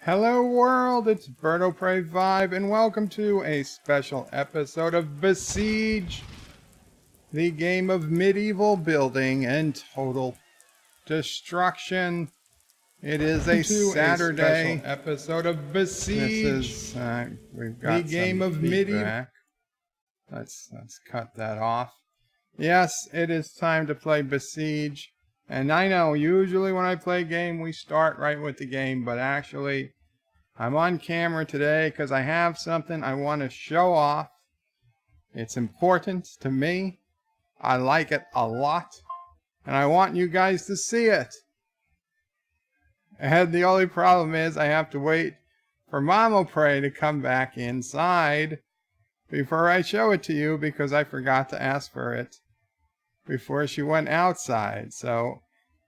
Hello world, it's Birdo Prey Vibe, and welcome to a special episode of Besiege, the game of medieval building and total destruction. It is a Saturday special episode of Besiege. This is we've got the game of medieval. Let's cut that off. Yes, it is time to play Besiege. And I know, usually when I play a game, we start right with the game, but actually, I'm on camera today because I have something I want to show off. It's important to me. I like it a lot, and I want you guys to see it. And the only problem is I have to wait for Mama Prey to come back inside before I show it to you because I forgot to ask for it before she went outside. So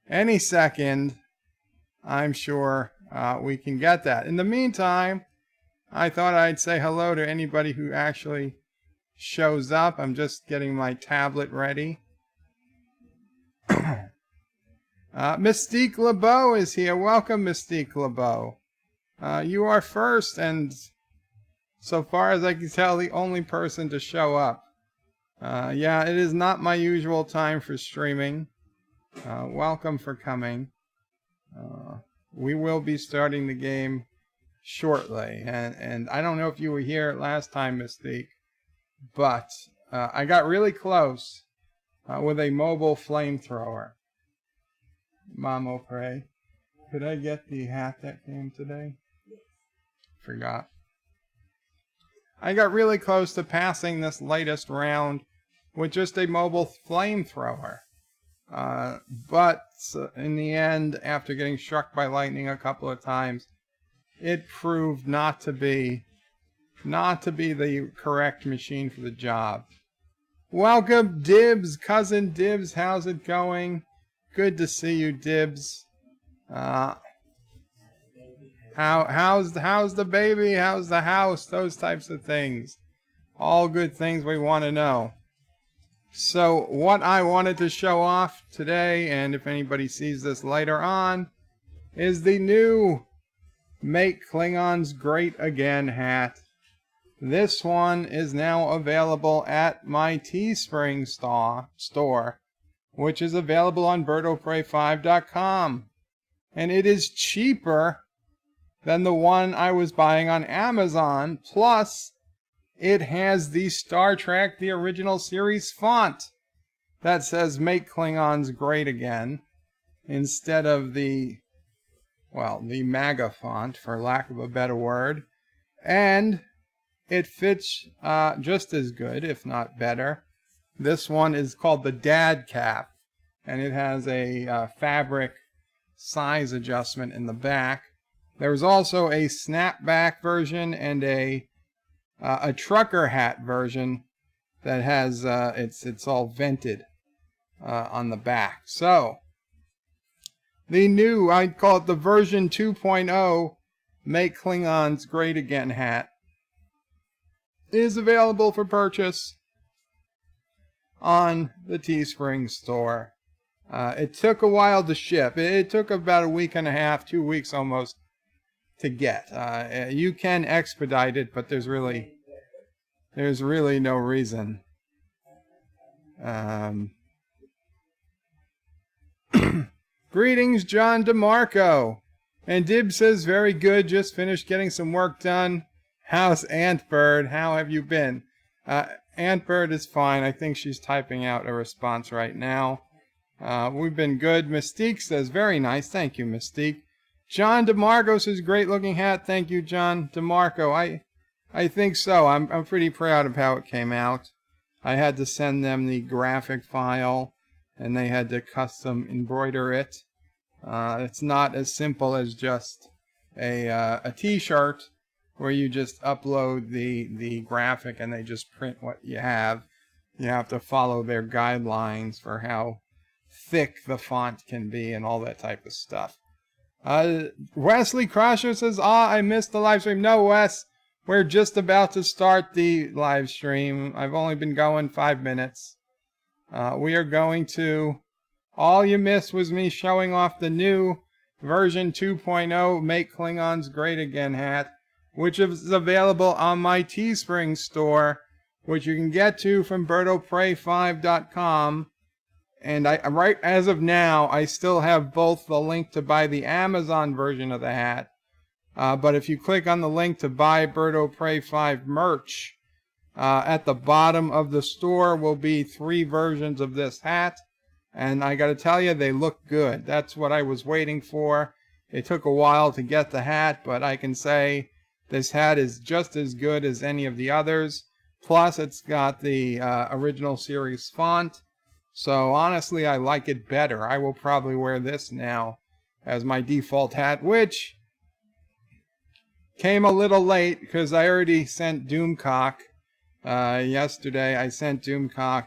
any second, I'm sure we can get that. In the meantime, I thought I'd say hello to anybody who actually shows up. I'm just getting my tablet ready. Mystique LeBeau is here. Welcome, Mystique LeBeau. You are first, and so far as I can tell, the only person to show up. Yeah, it is not my usual time for streaming. Welcome for coming. We will be starting the game shortly. And I don't know if you were here last time, Mystique, but I got really close with a mobile flamethrower. Mama Prey. Could I get the hat that came today? Forgot. I got really close to passing this latest round with just a mobile flamethrower. But in the end, after getting struck by lightning a couple of times, it proved not to be the correct machine for the job. Welcome, Dibs, cousin Dibs. How's it going? Good to see you, Dibs. How's the baby? How's the house? Those types of things. All good things we want to know. So what I wanted to show off today, and if anybody sees this later on, is the new Make Klingons Great Again hat. This one is now available at my Teespring store, which is available on birdoprey5.com. And it is cheaper than the one I was buying on Amazon, plus it has the Star Trek, the original series font that says Make Klingons Great Again instead of the MAGA font, for lack of a better word. And it fits just as good, if not better. This one is called the Dad Cap, and it has a fabric size adjustment in the back. There's also a snapback version and a trucker hat version that has it's all vented on the back. So the new, I'd call it the version 2.0 Make Klingons Great Again hat is available for purchase on the Teespring store. It took a while to ship. It took about a week and a half, 2 weeks almost, to get. You can expedite it, but there's really no reason. Greetings, John DeMarco. And Dib says, very good, just finished getting some work done. How's Antbird? How have you been? Antbird is fine. I think she's typing out a response right now. We've been good. Mystique says, very nice. Thank you, Mystique. John DeMarco says, great looking hat. Thank you, John DeMarco. I think so. I'm pretty proud of how it came out. I had to send them the graphic file, and they had to custom embroider it. It's not as simple as just a t-shirt where you just upload the graphic and they just print what you have. You have to follow their guidelines for how thick the font can be and all that type of stuff. Wesley Crusher says, I missed the live stream. No, Wes, we're just about to start the live stream. I've only been going 5 minutes. We are going to... All you missed was me showing off the new version 2.0 Make Klingons Great Again hat, which is available on my Teespring store, which you can get to from birdofprey5.com. And right as of now, I still have both the link to buy the Amazon version of the hat. But if you click on the link to buy Bird of Prey 5 merch, at the bottom of the store will be 3 versions of this hat. And I gotta tell you, they look good. That's what I was waiting for. It took a while to get the hat, but I can say this hat is just as good as any of the others. Plus, it's got the original series font. So honestly, I like it better. I will probably wear this now as my default hat, which came a little late because I already sent Doomcock. Yesterday, I sent Doomcock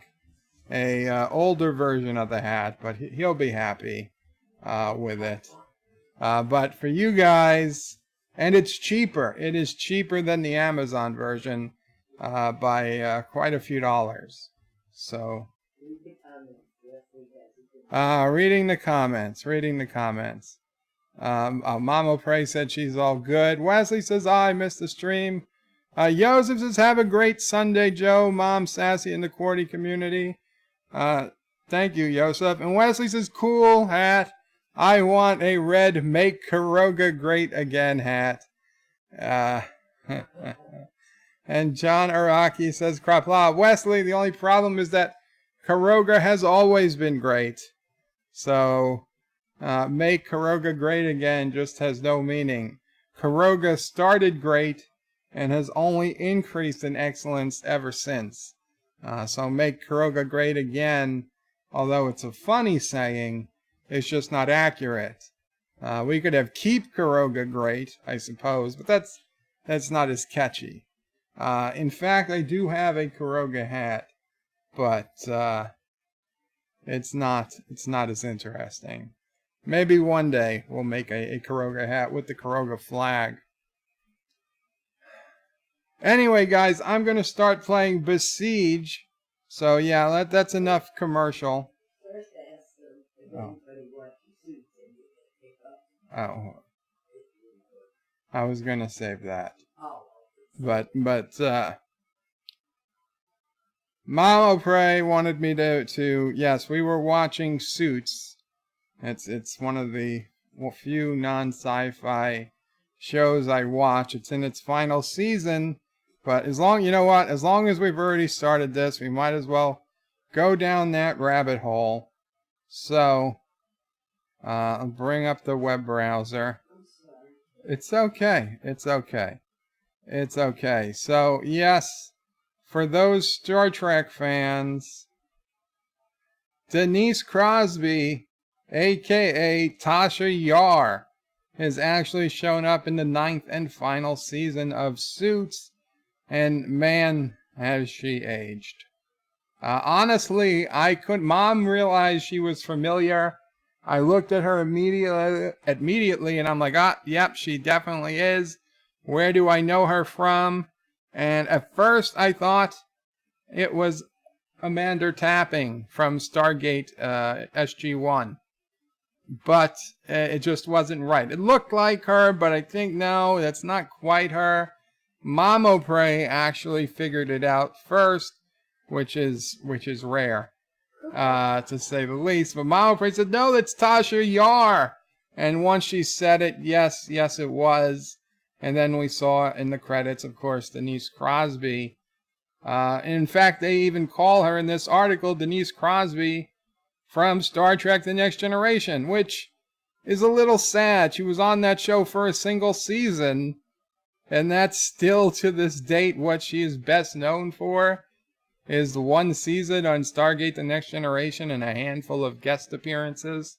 a older version of the hat, but he'll be happy with it. But for you guys, and it's cheaper. It is cheaper than the Amazon version by quite a few dollars. So, reading the comments. Mama Prey said she's all good. Wesley says, I missed the stream. Joseph says, have a great Sunday, Joe. Mom, Sassy, in the QWERTY community. Thank you, Joseph. And Wesley says, cool hat. I want a red Make Karoga Great Again hat. And John Araki says, Qapla. Wesley, the only problem is that Karoga has always been great. So, Make Karoga Great Again just has no meaning. Karoga started great and has only increased in excellence ever since. So Make Karoga Great Again, although it's a funny saying, it's just not accurate. We could have Keep Karoga Great, I suppose, but that's not as catchy. In fact, I do have a Karoga hat, but it's not as interesting. Maybe one day we'll make a Karoga hat with the Karoga flag. Anyway, guys, I'm going to start playing Besiege. So, yeah, that's enough commercial. Oh. I was going to save that. But Mama Prey wanted me to yes, we were watching Suits. It's one of the few non-sci-fi shows I watch. It's in its final season, but as long as we've already started this, we might as well go down that rabbit hole. So, I'll bring up the web browser. It's okay. So, yes, for those Star Trek fans, Denise Crosby, a.k.a. Tasha Yar, has actually shown up in the 9th and final season of Suits, and man, has she aged. Honestly, Mom realized she was familiar. I looked at her immediately, and I'm like, yep, she definitely is. Where do I know her from? And at first, I thought it was Amanda Tapping from Stargate SG-1. But it just wasn't right. It looked like her, but I think, no, that's not quite her. Mama Prey actually figured it out first, which is rare, to say the least. But Mama Prey said, no, that's Tasha Yar. And once she said it, yes, it was. And then we saw in the credits, of course, Denise Crosby. In fact, they even call her in this article Denise Crosby from Star Trek The Next Generation, which is a little sad. She was on that show for a single season, and that's still to this date what she is best known for, is the one season on Stargate The Next Generation and a handful of guest appearances.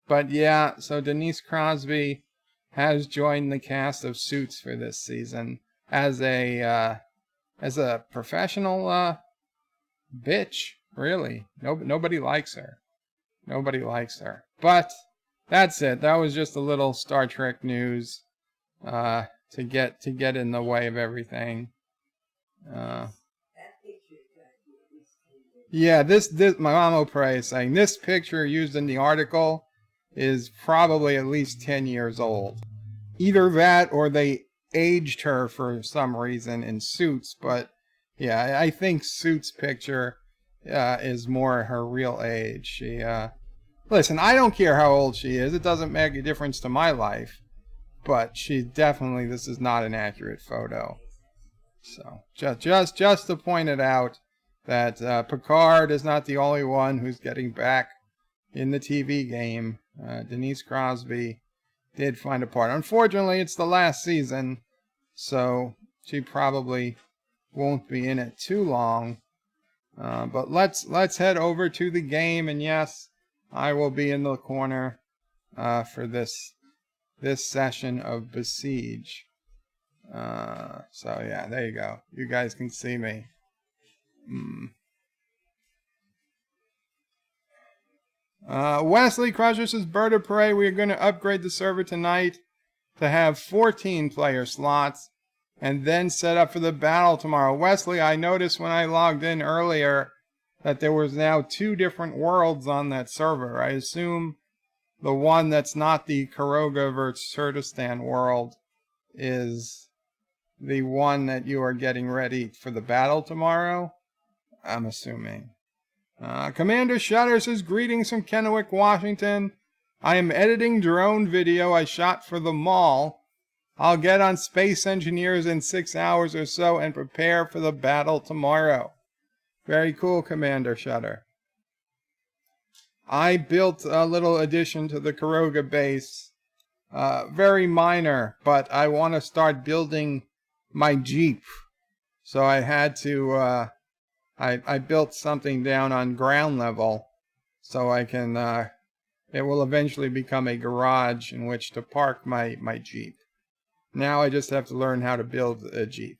But yeah, so Denise Crosby has joined the cast of Suits for this season as a professional bitch. Really, nobody likes her. Nobody likes her. But that's it. That was just a little Star Trek news to get in the way of everything. Yeah, this my Mama Prey is saying this picture used in the article is probably at least 10 years old. Either that or they aged her for some reason in Suits, but yeah, I think Suits' picture is more her real age. She, listen, I don't care how old she is. It doesn't make a difference to my life. But she definitely, this is not an accurate photo. So, just to point it out that Picard is not the only one who's getting back in the TV game. Denise Crosby did find a part. Unfortunately, it's the last season, so she probably won't be in it too long. But let's head over to the game, and yes, I will be in the corner for this session of Besiege. So yeah, there you go. You guys can see me. Wesley Crusher says, Bird of Prey, we are going to upgrade the server tonight to have 14 player slots and then set up for the battle tomorrow. Wesley, I noticed when I logged in earlier that there was now 2 different worlds on that server. I assume the one that's not the Karoga vs. Kurdistan world is the one that you are getting ready for the battle tomorrow, I'm assuming. Commander Shutter says, greetings from Kennewick, Washington. I am editing drone video I shot for the mall. I'll get on Space Engineers in 6 hours or so and prepare for the battle tomorrow. Very cool, Commander Shutter. I built a little addition to the Karoga base. Very minor, but I want to start building my Jeep. So I had to, I built something down on ground level so I can, it will eventually become a garage in which to park my Jeep. Now I just have to learn how to build a Jeep.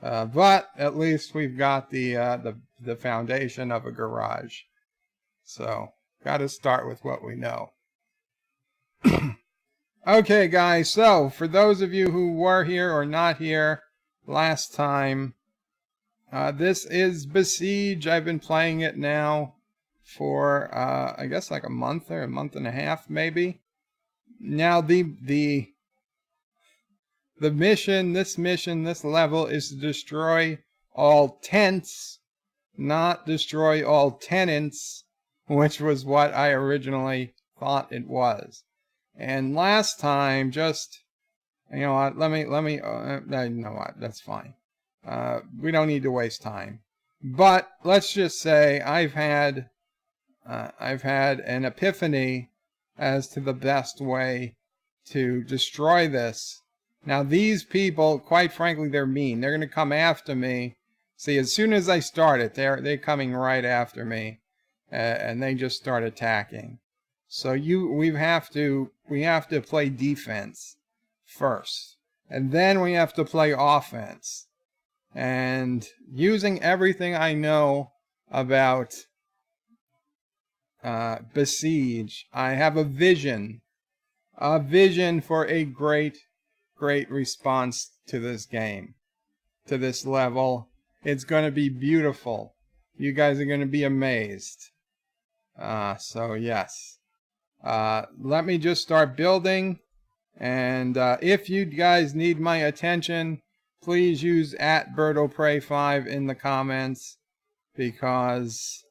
But at least we've got the foundation of a garage. So, got to start with what we know. Okay, guys, so for those of you who were here or not here last time, this is Besiege. I've been playing it now for, I guess like a month or a month and a half, maybe. Now, this level is to destroy all tents, not destroy all tenants, which was what I originally thought it was. And last time, just, you know what, let me, you know what, that's fine. We don't need to waste time. But let's just say I've had an epiphany as to the best way to destroy this. Now these people, quite frankly, they're mean. They're going to come after me. See, as soon as I start it, they're coming right after me. And they just start attacking. So we have to play defense first, and then we have to play offense. And using everything I know about Besiege, I have a vision for a great response to this game, to this level. It's going to be beautiful. You guys are going to be amazed. So yes, let me just start building, and if you guys need my attention, please use @BirdO'Prey5 in the comments, because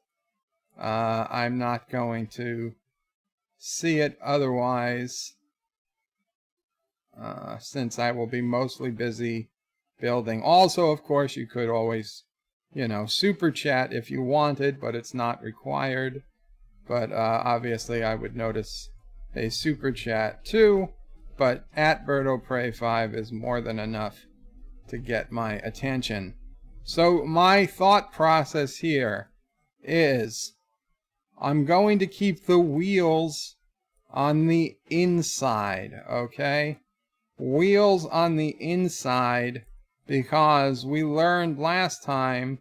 I'm not going to see it otherwise, since I will be mostly busy building. Also, of course, you could always, you know, super chat if you wanted, but it's not required. But obviously I would notice a super chat too, but @BirdO'Prey5 is more than enough to get my attention. So my thought process here is I'm going to keep the wheels on the inside, okay? Wheels on the inside, because we learned last time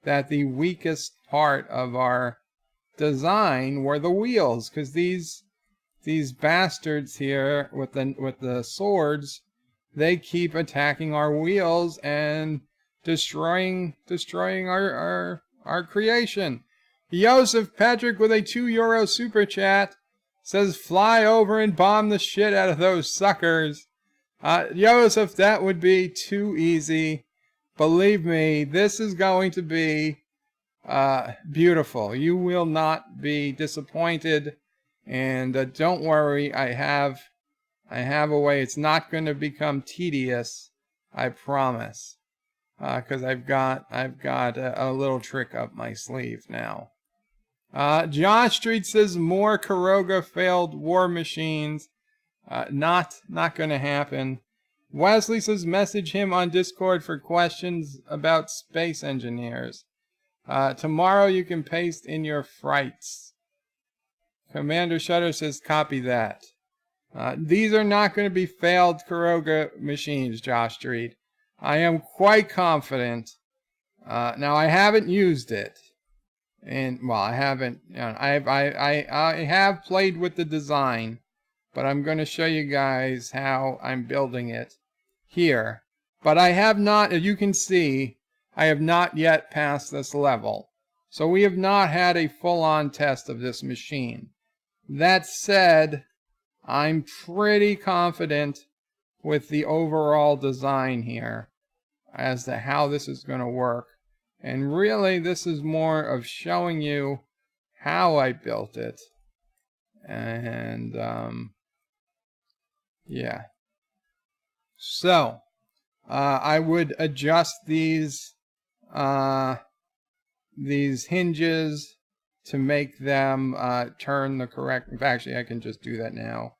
that the weakest part of our design were the wheels, because these bastards here with the swords, they keep attacking our wheels and destroying our creation. Joseph Patrick with a €2 super chat says fly over and bomb the shit out of those suckers. Joseph, that would be too easy. Believe me, this is going to be beautiful. You will not be disappointed. And don't worry, I have a way. It's not going to become tedious, I promise. Because I've got a little trick up my sleeve now. John Street says more Karoga failed war machines. Not going to happen. Wesley says message him on Discord for questions about space engineers. Tomorrow you can paste in your frights. Commander Shutter says copy that. These are not going to be failed Karoga machines, Josh Street. I am quite confident. Now I haven't used it. And well, I haven't. You know, I have played with the design, but I'm going to show you guys how I'm building it here. But I have not, as you can see, I have not yet passed this level. So we have not had a full-on test of this machine. That said, I'm pretty confident with the overall design here as to how this is going to work. And really, this is more of showing you how I built it. And, yeah. So, I would adjust these hinges to make them turn the correct. Actually, I can just do that now.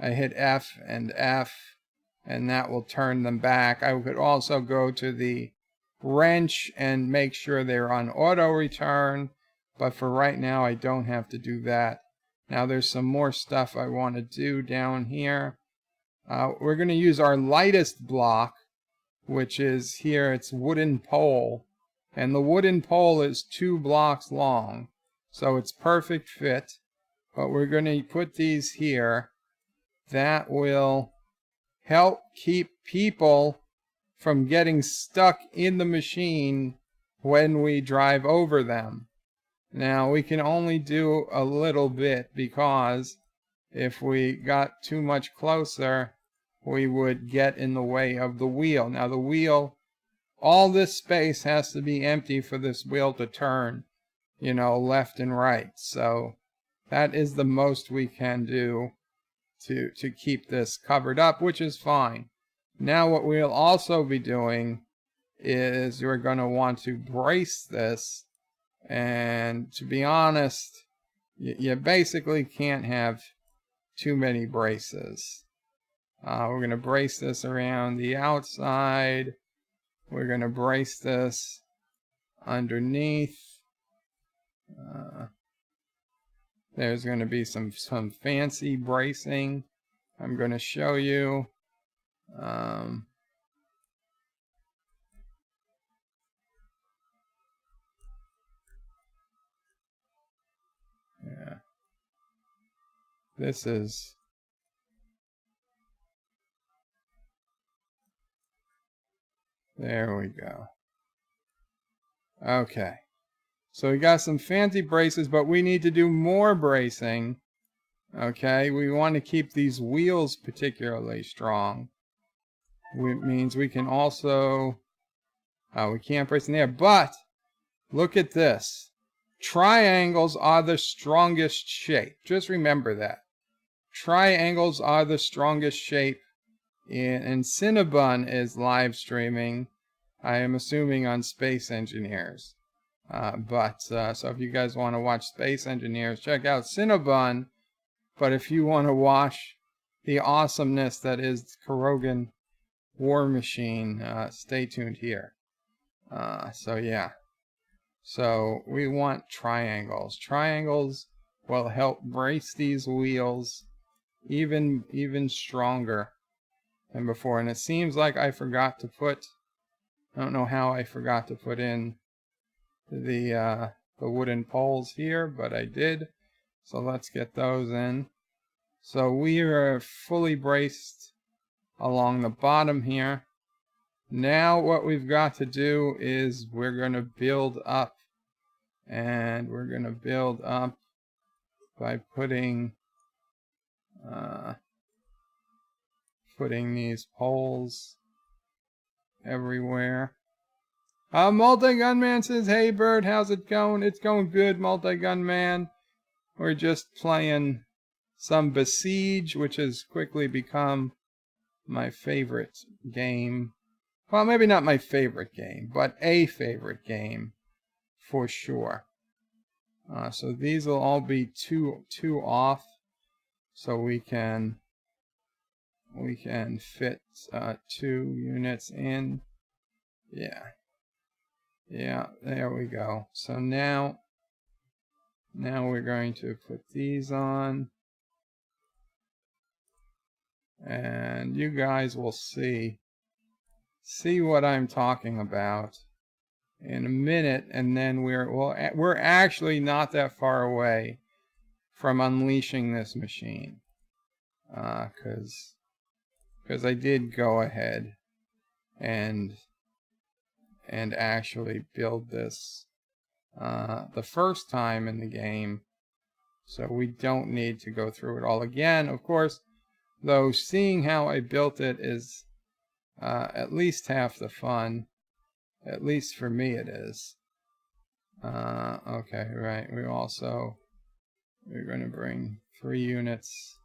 I hit F, and that will turn them back. I could also go to the wrench and make sure they're on auto return, but for right now I don't have to do that. Now there's some more stuff I want to do down here. We're going to use our lightest block, which is here. It's wooden pole, and the wooden pole is 2 blocks long, so it's perfect fit. But we're going to put these here. That will help keep people from getting stuck in the machine when we drive over them. Now we can only do a little bit, because if we got too much closer we would get in the way of the wheel. Now the wheel, all this space has to be empty for this wheel to turn, you know, left and right. So that is the most we can do to keep this covered up, which is fine. Now what we'll also be doing is we're going to want to brace this, and to be honest, you basically can't have too many braces. We're going to brace this around the outside. We're going to brace this underneath. There's going to be some fancy bracing I'm going to show you. Yeah. This is... There we go. Okay. So we got some fancy braces, but we need to do more bracing. Okay, we want to keep these wheels particularly strong. Which means we can also... we can't brace in there, but look at this. Triangles are the strongest shape. Just remember that. Triangles are the strongest shape. And Cinnabon is live streaming, I am assuming, on Space Engineers. So if you guys want to watch Space Engineers, check out Cinnabon. But if you want to watch the awesomeness that is Karogan War Machine, stay tuned here. So yeah. So we want triangles. Triangles will help brace these wheels even stronger than before. And it seems like I forgot to put... I don't know how I forgot to put in the wooden poles here, but I did. So let's get those in. So we are fully braced along the bottom here. Now what we've got to do is we're going to build up. And we're going to build up by putting Putting these poles everywhere. Multi-Gunman says, hey Bert, how's it going? It's going good, Multi-Gunman. We're just playing some Besiege, which has quickly become my favorite game. Well, maybe not my favorite game, but a favorite game for sure. So these will all be two off, so we can fit 2 units in. Yeah, there we go. So now we're going to put these on, and you guys will see what I'm talking about in a minute, and then we're actually not that far away from unleashing this machine, because I did go ahead and actually build this the first time in the game, so we don't need to go through it all again. Of course, though, seeing how I built it is at least half the fun. At least for me it is. Okay, right. We're going to bring 3 units,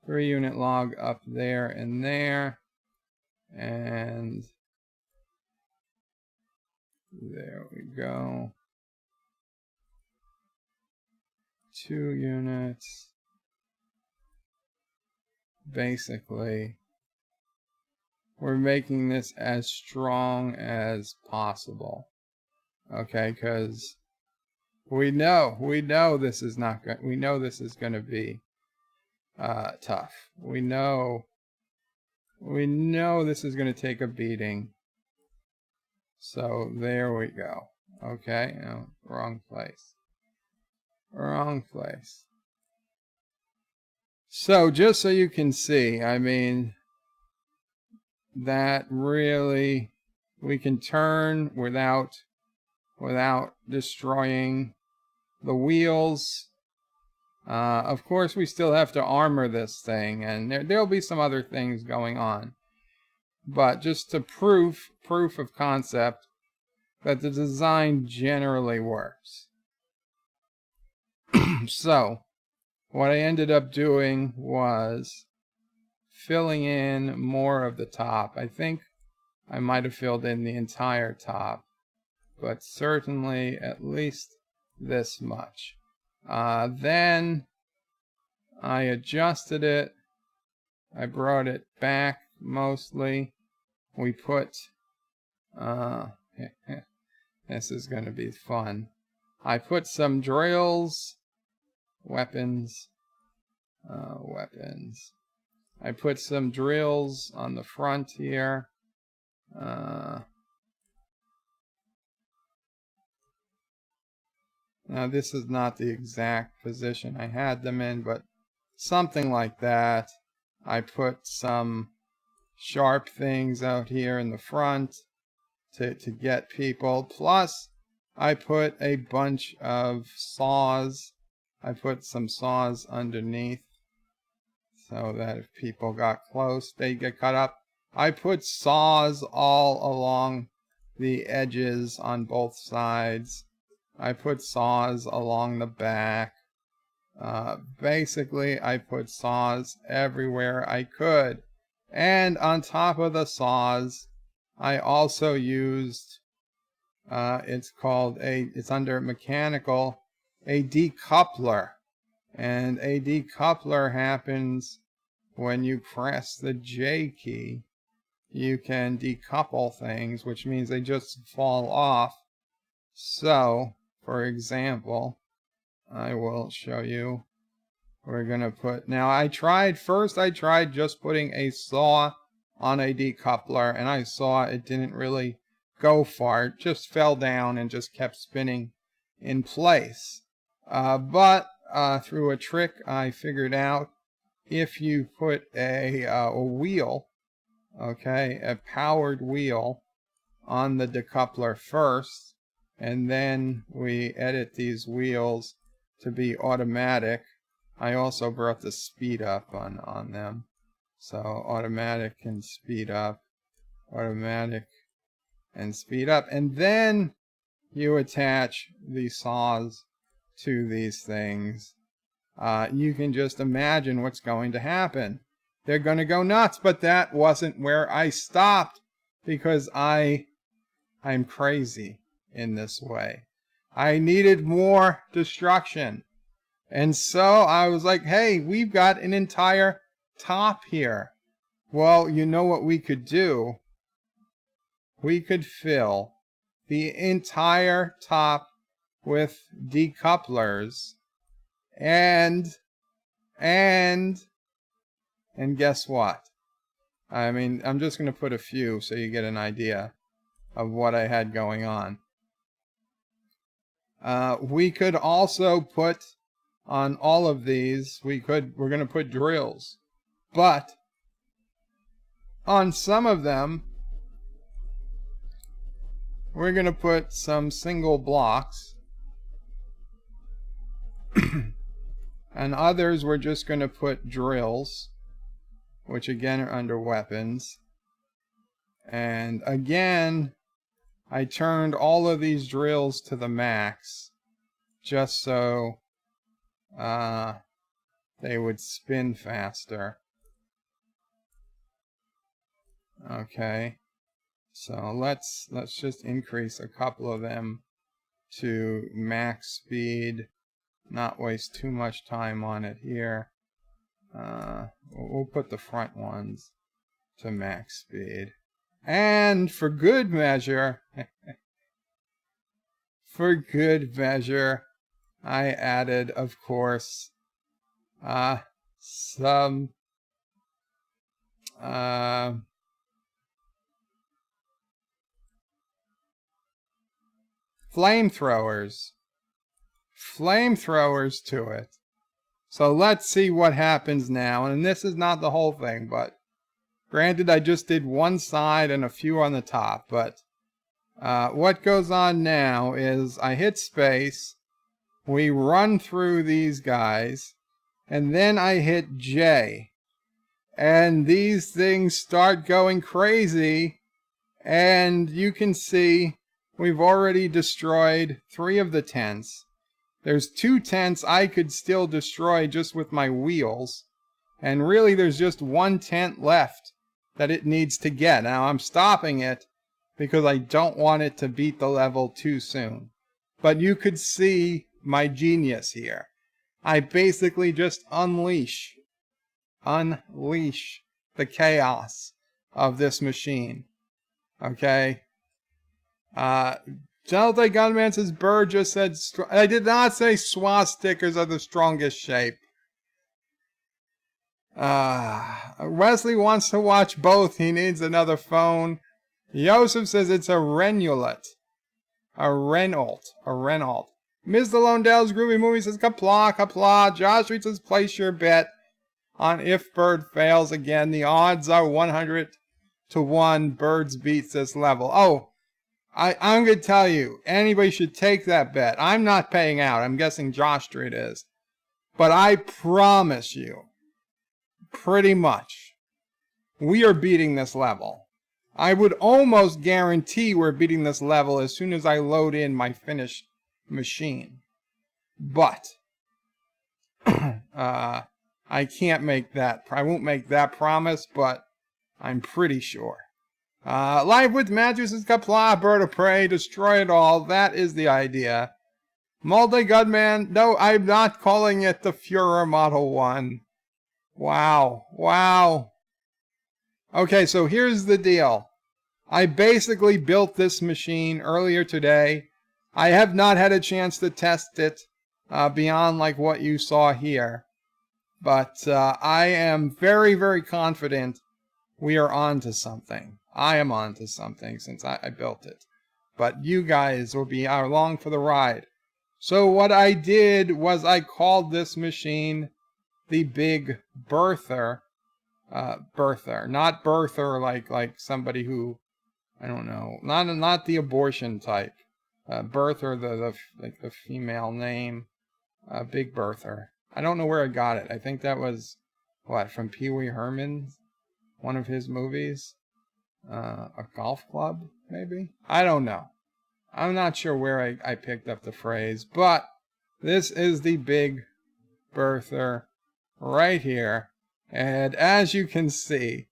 3-unit log up there and there, and there we go. 2 units. Basically, we're making this as strong as possible. Okay, because we know this is not good. We know this is going to be tough. We know this is going to take a beating. So there we go. Okay, no, wrong place. Wrong place. So just so you can see, I mean, that really we can turn without destroying the wheels. Of course, we still have to armor this thing, and there'll be some other things going on. But just to proof of concept that the design generally works. So, what I ended up doing was filling in more of the top. I think I might have filled in the entire top, but certainly at least this much. Then I adjusted it. I brought it back mostly. We put, this is going to be fun. I put some drills, weapons. I put some drills on the front here. Now this is not the exact position I had them in, but something like that. I put some sharp things out here in the front to get people. Plus, I put a bunch of saws. I put some saws underneath so that if people got close, they'd get cut up. I put saws all along the edges on both sides. I put saws along the back. Basically, I put saws everywhere I could. And on top of the saws, I also used, it's under mechanical, a decoupler. And a decoupler happens when you press the J key. You can decouple things, which means they just fall off. So, for example, I will show you. We're going to put, now I tried just putting a saw on a decoupler, and I saw it didn't really go far. It just fell down and just kept spinning in place. But through a trick I figured out, if you put a wheel, okay, a powered wheel on the decoupler first, and then we edit these wheels to be automatic. I also brought the speed up on them. So automatic and speed up, automatic and speed up. And then you attach the saws to these things. You can just imagine what's going to happen. They're going to go nuts, but that wasn't where I stopped because I'm crazy in this way. I needed more destruction. And so I was like, hey, we've got an entire top here. Well, you know what we could do? We could fill the entire top with decouplers and guess what? I mean, I'm just going to put a few so you get an idea of what I had going on. We could also put on all of these, we're going to put drills. But on some of them, we're going to put some single blocks. And others we're just going to put drills, which again are under weapons. And again, I turned all of these drills to the max just so they would spin faster. Okay, so let's just increase a couple of them to max speed, not waste too much time on it here. We'll put the front ones to max speed. And for good measure, I added, of course, some flamethrowers to it. So let's see what happens now. And this is not the whole thing, but granted I just did one side and a few on the top. But what goes on now is I hit space, we run through these guys, and then I hit J. And these things start going crazy. And you can see we've already destroyed 3 of the tents. There's 2 tents I could still destroy just with my wheels. And really there's just 1 tent left that it needs to get. Now I'm stopping it because I don't want it to beat the level too soon. But you could see my genius here. I basically just unleash the chaos of this machine. Okay? Delta Gunman says Bird just said I did not say swastikas are the strongest shape. Wesley wants to watch both. He needs another phone. Joseph says it's a Renault. A Renault. Ms. Delondell's Groovy Movie says Qapla, Qapla. Josh Reed says place your bet on if Bird fails again. The odds are 100 to 1. Birds beats this level. Oh, I'm going to tell you, anybody should take that bet. I'm not paying out. I'm guessing Josh Street is. But I promise you, pretty much, we are beating this level. I would almost guarantee we're beating this level as soon as I load in my finished machine. But, I can't make that. I won't make that promise, but I'm pretty sure. Live with Matthews is Qapla, Bird of Prey, destroy it all. That is the idea. Multi-Gunman, no, I'm not calling it the Führer Model 1. Wow. Okay, so here's the deal. I basically built this machine earlier today. I have not had a chance to test it beyond like what you saw here. But I am very, very confident we are on to something. I am on to something since I built it. But you guys will be along for the ride. So what I did was I called this machine the Big Birther. Not birther like somebody who, I don't know, not the abortion type. Birther, the female name. Big Birther. I don't know where I got it. I think that was, what, from Pee Wee Herman? One of his movies? A golf club, maybe? I don't know. I'm not sure where I picked up the phrase, but this is the big birther right here. And as you can see,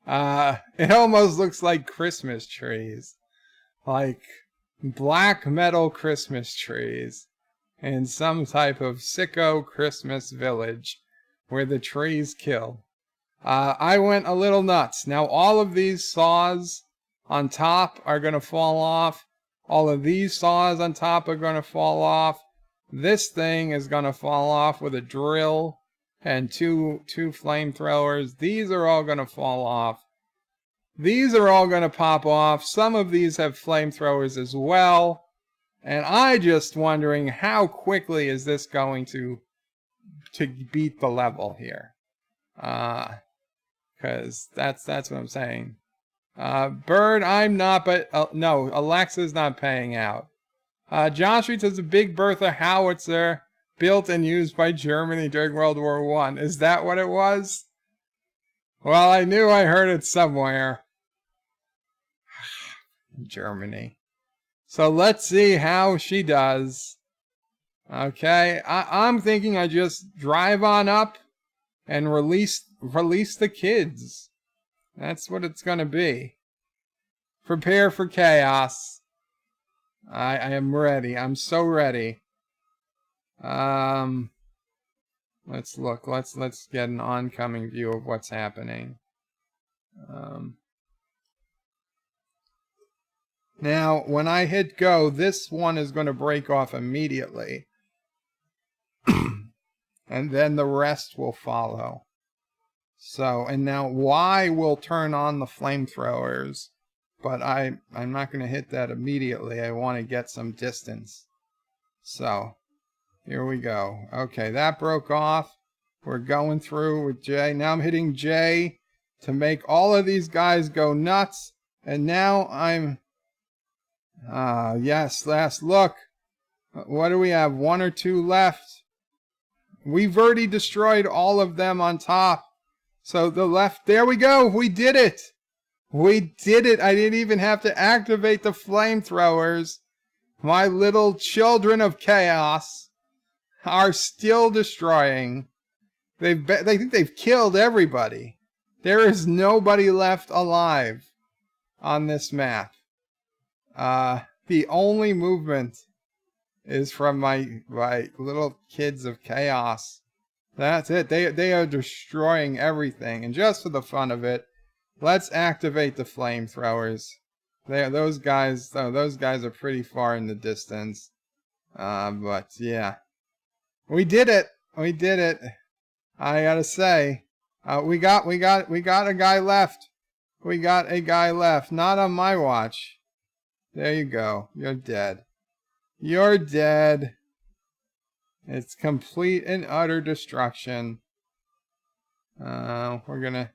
it almost looks like Christmas trees. Like black metal Christmas trees in some type of sicko Christmas village where the trees kill. I went a little nuts. Now all of these saws on top are going to fall off. All of these saws on top are going to fall off. This thing is going to fall off with a drill and two flamethrowers. These are all going to fall off. These are all going to pop off. Some of these have flamethrowers as well. And I just wondering how quickly is this going to beat the level here. Because that's what I'm saying. Bird, I'm not, but no, Alexa's not paying out. Josh reads as a Big Bertha howitzer built and used by Germany during World War I. Is that what it was? Well, I knew I heard it somewhere. Germany. So let's see how she does. Okay, I'm thinking I just drive on up and release the kids. That's what it's gonna be. Prepare for chaos. I am ready. I'm so ready. Let's look. Let's get an oncoming view of what's happening. Now, when I hit go, this one is going to break off immediately. And then the rest will follow. So, and now Y will turn on the flamethrowers. But I'm not going to hit that immediately. I want to get some distance. So, here we go. Okay, that broke off. We're going through with J. Now I'm hitting J to make all of these guys go nuts. And now I'm... yes, last look. What do we have? 1 or 2 left. We've already destroyed all of them on top. So the left, there we go. We did it. We did it. I didn't even have to activate the flamethrowers. My little children of chaos are still destroying. They think they've killed everybody. There is nobody left alive on this map. The only movement is from my little kids of chaos. That's it. They are destroying everything. And just for the fun of it, let's activate the flamethrowers. Those guys are pretty far in the distance. But yeah, we did it. We did it. I gotta say, we got a guy left. We got a guy left. Not on my watch. There you go. You're dead. You're dead. It's complete and utter destruction. We're gonna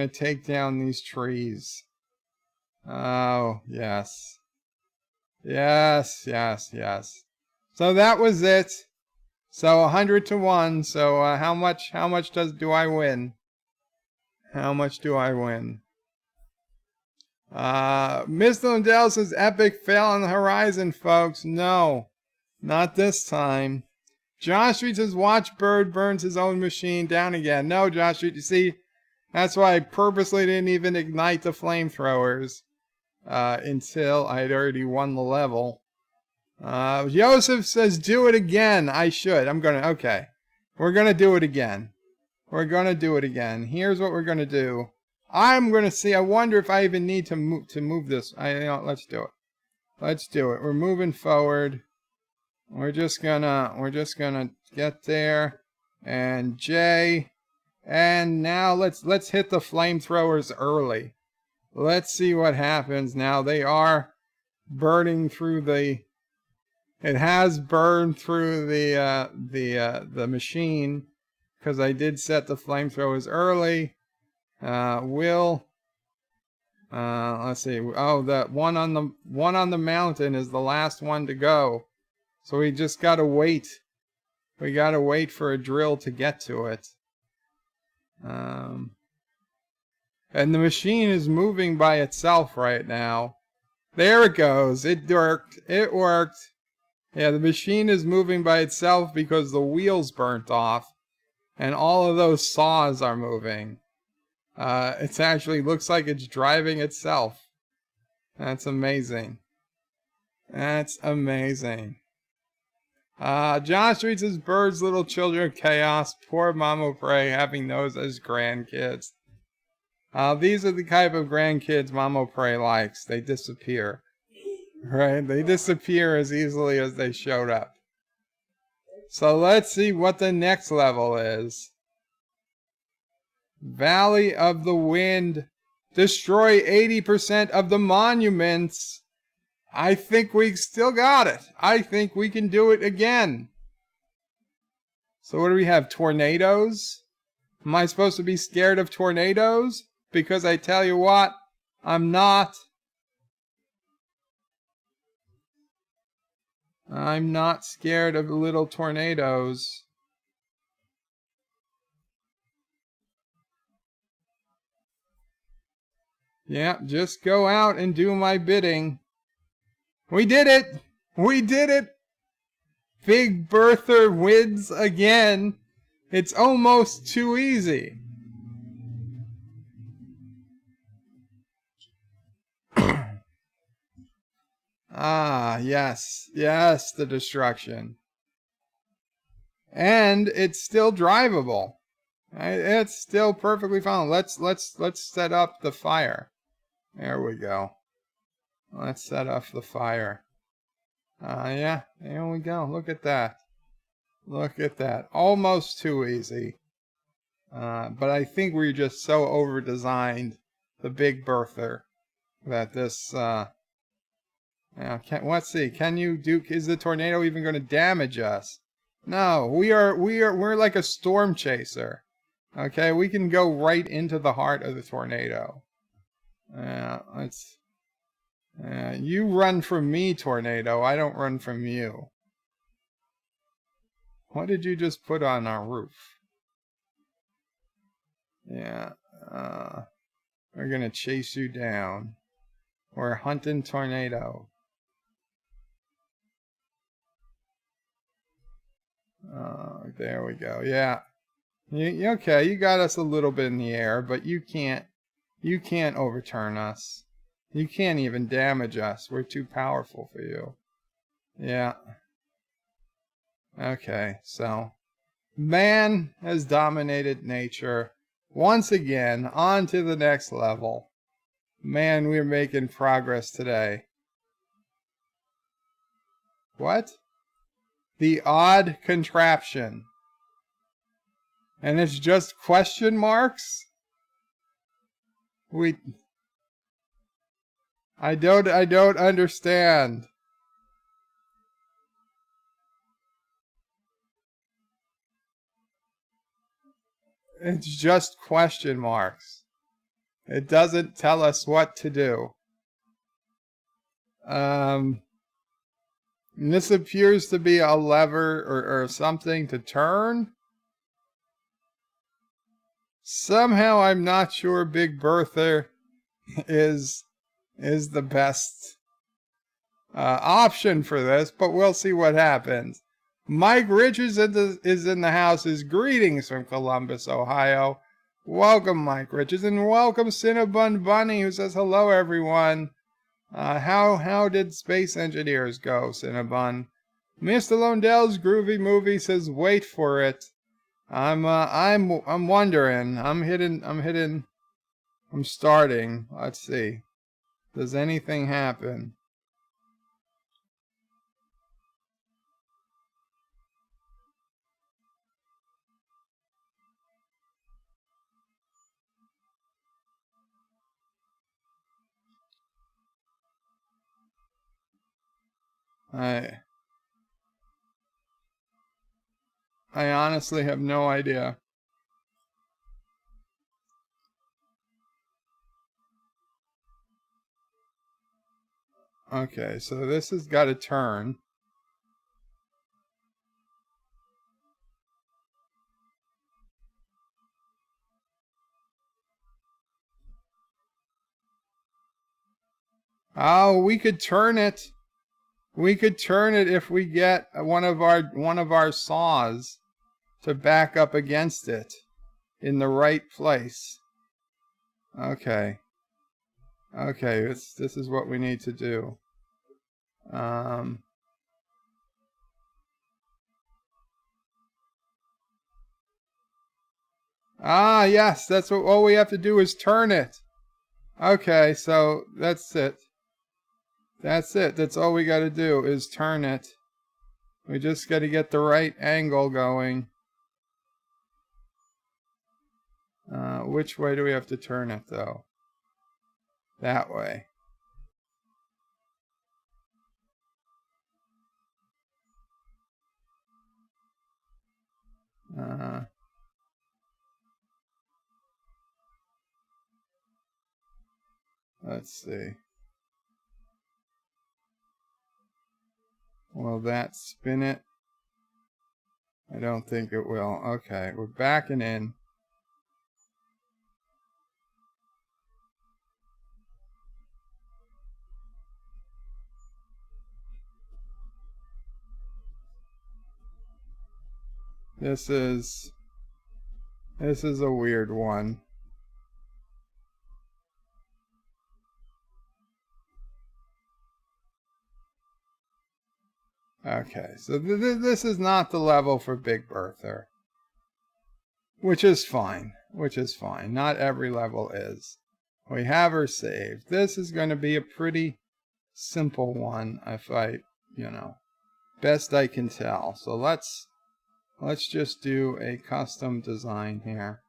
take down these trees. Oh, yes. Yes, yes, yes. So that was it. So 100 to 1. So how much do I win? How much do I win? Mr. Lindell says epic fail on the horizon, folks. No, not this time. Josh Reed says watch Bird burns his own machine down again. No, Josh Reed, you see, that's why I purposely didn't even ignite the flamethrowers until I'd already won the level. Joseph says do it again. I should. Okay. We're gonna do it again. We're gonna do it again. Here's what we're gonna do. I'm gonna see. I wonder if I even need to move this. Let's do it. Let's do it. We're moving forward. We're just gonna get there. And J. And now let's hit the flamethrowers early. Let's see what happens now. They are burning through the. It has burned through the machine because I did set the flamethrowers early. Let's see. Oh, the one on the mountain is the last one to go. So we just gotta wait. We gotta wait for a drill to get to it. And the machine is moving by itself right now. There it goes. It worked. It worked. Yeah, the machine is moving by itself because the wheels burnt off. And all of those saws are moving. It actually looks like it's driving itself. That's amazing. That's amazing. John Street says, birds, little children of chaos, poor Mama Prey having those as grandkids. These are the type of grandkids Mama Prey likes. They disappear. Right? They disappear as easily as they showed up. So let's see what the next level is. Valley of the Wind. Destroy 80% of the monuments. I think we still got it. I think we can do it again. So what do we have? Tornadoes? Am I supposed to be scared of tornadoes? Because I tell you what, I'm not. I'm not scared of little tornadoes. Yeah, just go out and do my bidding. We did it! We did it! Big Bertha wins again. It's almost too easy. Ah, yes. Yes, the destruction. And it's still drivable. It's still perfectly fine. Let's set up the fire. There we go. Let's set up the fire. Yeah, there we go. Look at that. Look at that. Almost too easy. But I think we just so over-designed the Big Bertha that this, let's see. Can you do, is the tornado even going to damage us? No, we're like a storm chaser. Okay, we can go right into the heart of the tornado. You run from me, tornado. I don't run from you. What did you just put on our roof? Yeah, we're gonna chase you down. We're hunting tornado. There we go. Yeah. Okay, you got us a little bit in the air, but you can't overturn us. You can't even damage us. We're too powerful for you. Yeah. Okay, so man has dominated nature. Once again, on to the next level. Man, we're making progress today. What? The odd contraption. And it's just question marks? I don't understand. It's just question marks. It doesn't tell us what to do. This appears to be a lever or something to turn. Somehow I'm not sure Big Bertha is the best option for this, but we'll see what happens. Mike Richards is in the house. His greetings from Columbus, Ohio. Welcome, Mike Richards, and welcome Cinnabon Bunny, who says hello, everyone. How did Space Engineers go, Cinnabon? Mr. Londell's groovy movie says wait for it. I'm wondering. I'm starting. Let's see. Does anything happen? I honestly have no idea. Okay, so this has got to turn. Oh, we could turn it. We could turn it if we get one of our saws to back up against it in the right place. Okay. Okay, this is what we need to do. Ah, yes, that's what all we have to do is turn it. Okay, so that's it. That's it. That's all we got to do is turn it. We just got to get the right angle going. Which way do we have to turn it, though? That way. Let's see. Will that spin it? I don't think it will. Okay, we're backing in. This is a weird one. Okay, so this is not the level for Big Bertha, which is fine. Which is fine. Not every level is. We have her saved. This is going to be a pretty simple one, if best I can tell. So let's just do a custom design here.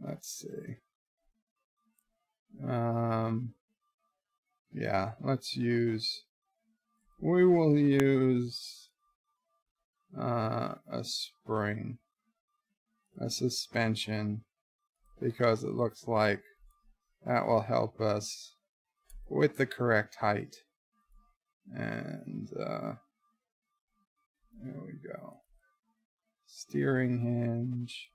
Let's see. Yeah, we will use a spring, a suspension, because it looks like that will help us with the correct height. And there we go. Steering hinge.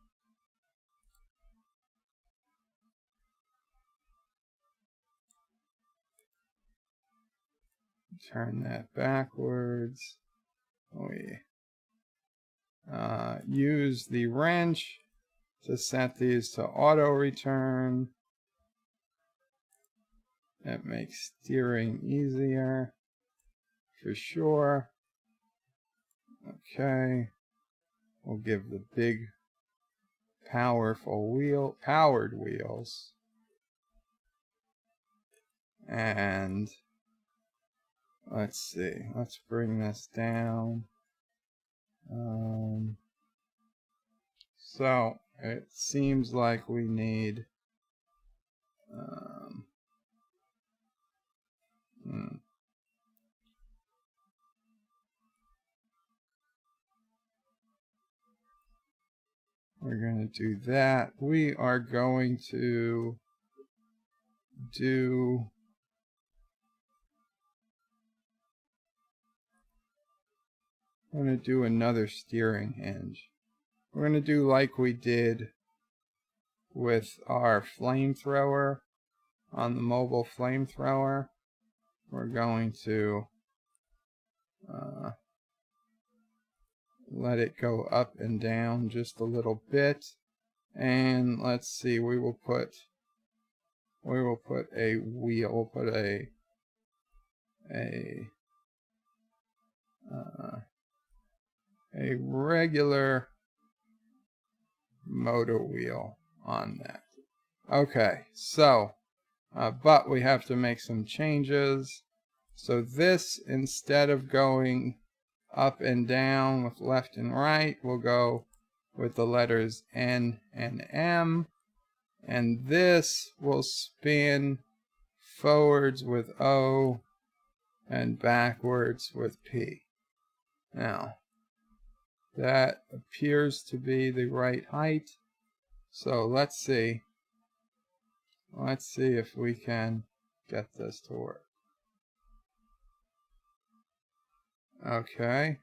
Turn that backwards. We use the wrench to set these to auto return. That makes steering easier for sure. Okay. We'll give the big powered wheels. And let's see. Let's bring this down. So it seems like we need we're going to do that. We are going to do another steering hinge. We're going to do like we did with our flamethrower on the mobile flamethrower. We're going to let it go up and down just a little bit. And let's see, we will put a wheel, we'll put a regular motor wheel on that. Okay, so but we have to make some changes. So this, instead of going up and down with left and right, we'll go with the letters N and M. And this will spin forwards with O and backwards with P. Now, that appears to be the right height. So let's see. Let's see if we can get this to work. Okay.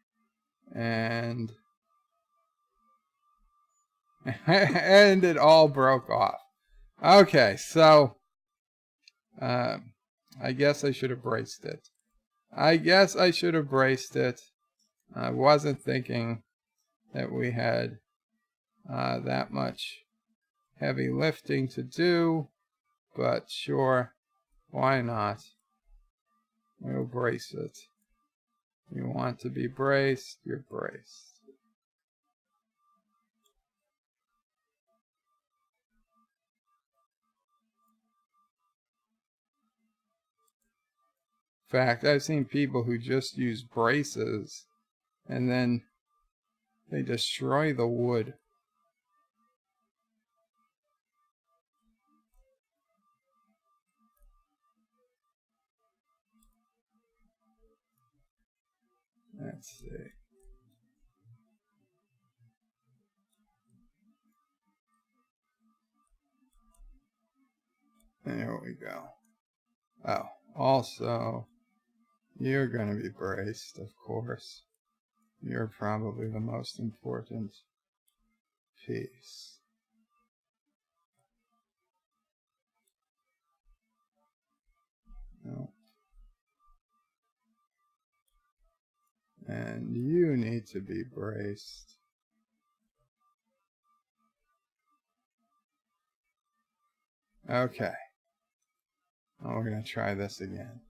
And and it all broke off. Okay, so I guess I should have braced it. I wasn't thinking that we had that much heavy lifting to do, but sure, why not? We'll brace it. You want to be braced, you're braced. In fact, I've seen people who just use braces and then they destroy the wood. Let's see. There we go. Oh, also, you're going to be braced, of course. You're probably the most important piece. No. And you need to be braced. Okay. Now we're going to try this again.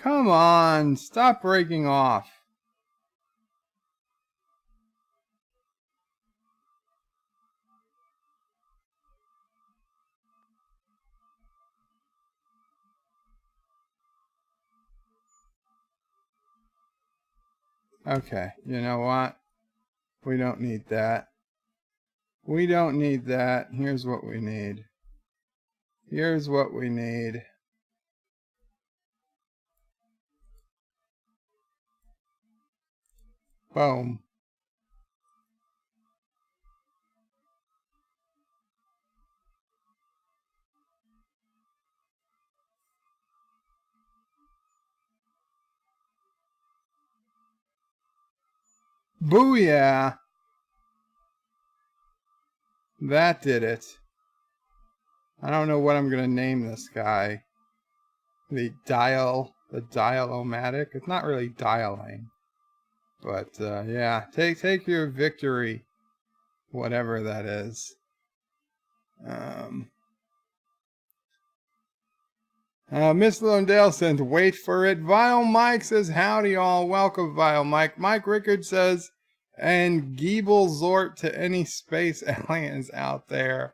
Come on, stop breaking off. Okay, you know what? We don't need that. We don't need that. Here's what we need. Here's what we need. Boom. Booyah! That did it. I don't know what I'm going to name this guy. The dial-o-matic. It's not really dialing. But, yeah. Take your victory. Whatever that is. Miss Lundale says, wait for it. Vile Mike says, howdy all. Welcome, Vile Mike. Mike Rickard says, and Geeble Zort to any space aliens out there.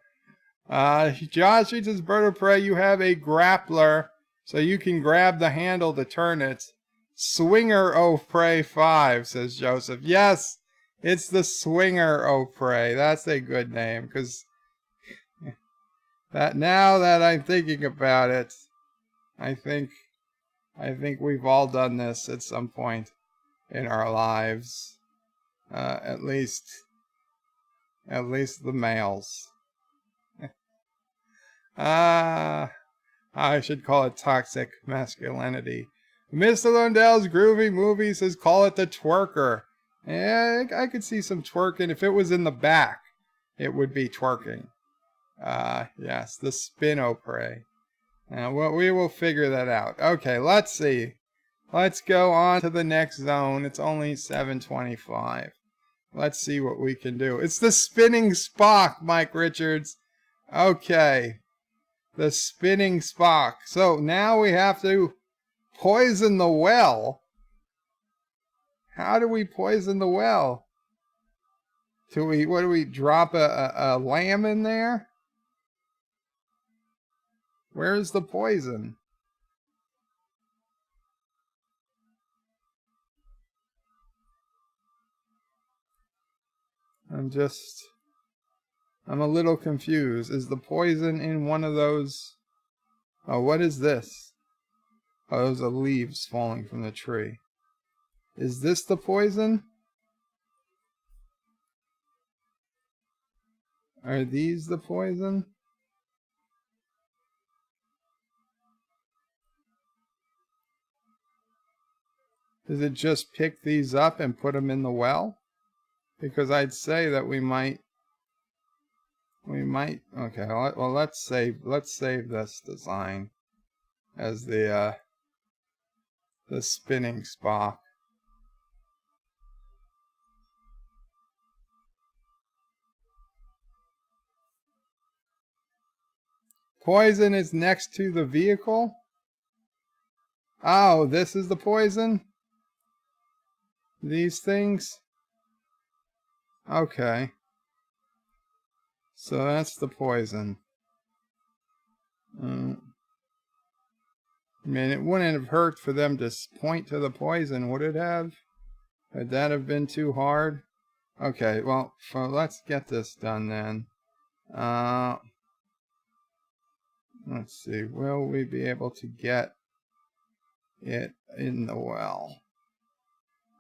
Josh says, Bird of Prey, you have a grappler, so you can grab the handle to turn it. Swinger o' Prey 5, says Joseph. Yes, it's the Swinger o' Prey. That's a good name, because now that I'm thinking about it, I think we've all done this at some point in our lives. At least the males. I should call it toxic masculinity. Mr. Lundell's Groovy Movie says call it the twerker. Yeah, I could see some twerking. If it was in the back, it would be twerking. Yes, the spin-o prey. Well, we will figure that out. Okay, let's see. Let's go on to the next zone. It's only 7:25. Let's see what we can do. It's the spinning Spock, Mike Richards. Okay. The spinning Spock. So now we have to poison the well. How do we poison the well? What do we drop a lamb in there? Where's the poison? I'm a little confused. Is the poison in one of those? Oh, what is this? Oh, those are leaves falling from the tree. Is this the poison? Are these the poison? Does it just pick these up and put them in the well? Because I'd say that we might, okay, well, let's save this design as the spinning spock. Poison is next to the vehicle? Oh, this is the poison? These things? Okay. So that's the poison. I mean, it wouldn't have hurt for them to point to the poison, would it have? Would that have been too hard? Okay, well, let's get this done then. Let's see, will we be able to get it in the well?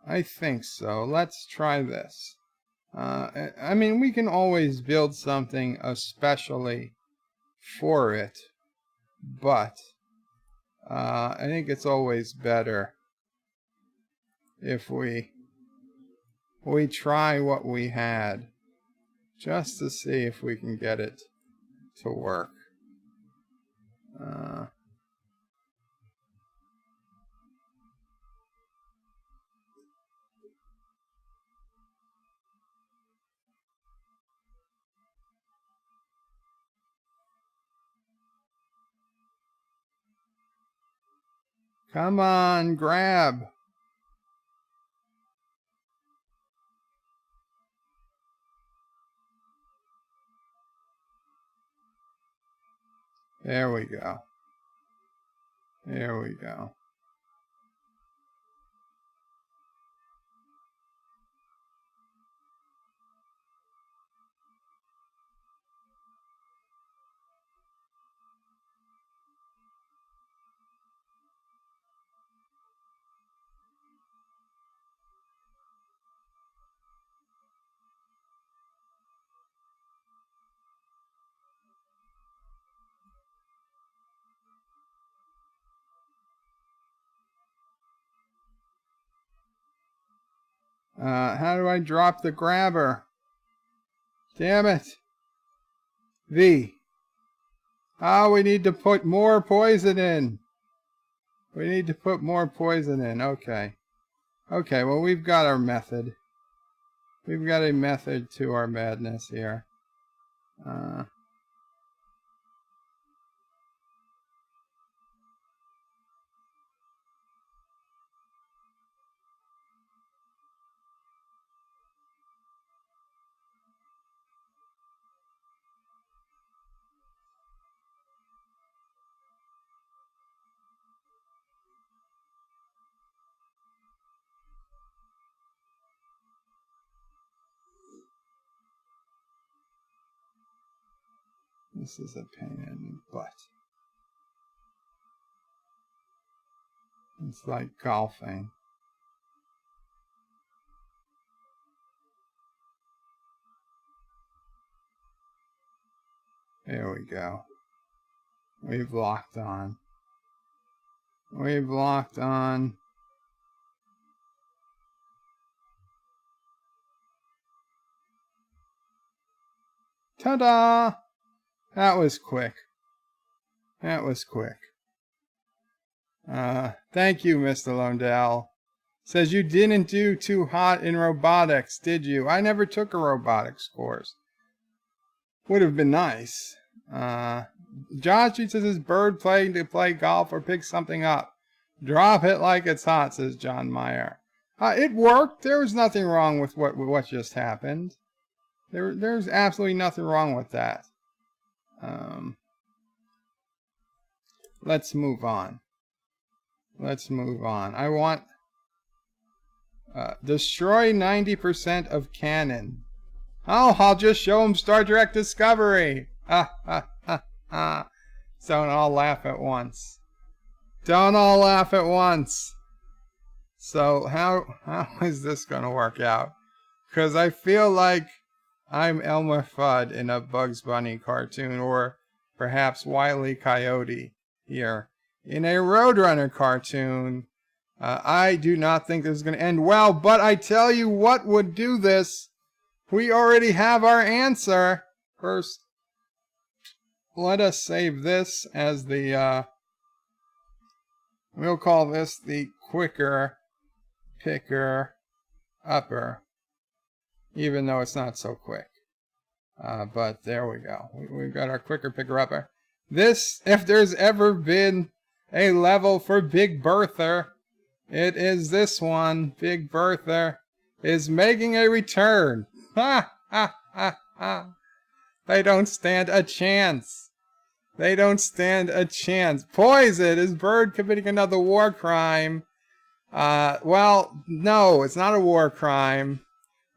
I think so. Let's try this. I mean, we can always build something especially for it, but I think it's always better if we try what we had, just to see if we can get it to work. Come on, grab. There we go. There we go. How do I drop the grabber? Damn it. V. Oh, we need to put more poison in. We need to put more poison in. Okay. Okay, well, we've got our method. We've got a method to our madness here. This is a pain in the butt. It's like golfing. There we go. We've locked on. We've locked on. Ta-da! That was quick. That was quick. Thank you, Mr. Londell. Says you didn't do too hot in robotics, did you? I never took a robotics course. Would have been nice. Josh says his bird playing to play golf or pick something up. Drop it like it's hot, says John Meyer. It worked. There was nothing wrong with what just happened. There's absolutely nothing wrong with that. Let's move on. Let's move on. I want destroy 90% of cannon. Oh, I'll just show him Star Trek Discovery. So I'll laugh at once. Don't all laugh at once. So how is this going to work out? Because I feel like I'm Elmer Fudd in a Bugs Bunny cartoon, or perhaps Wile E. Coyote here. In a Roadrunner cartoon, I do not think this is going to end well, but I tell you what would do this. We already have our answer. First, let us save this as the, we'll call this the quicker picker upper, even though it's not so quick. But there we go. We've got our quicker picker upper. This, if there's ever been a level for Big Bertha, it is this one. Big Bertha is making a return. Ha ha ha ha. They don't stand a chance. They don't stand a chance. Poison! Is Bird committing another war crime? Well, no, it's not a war crime.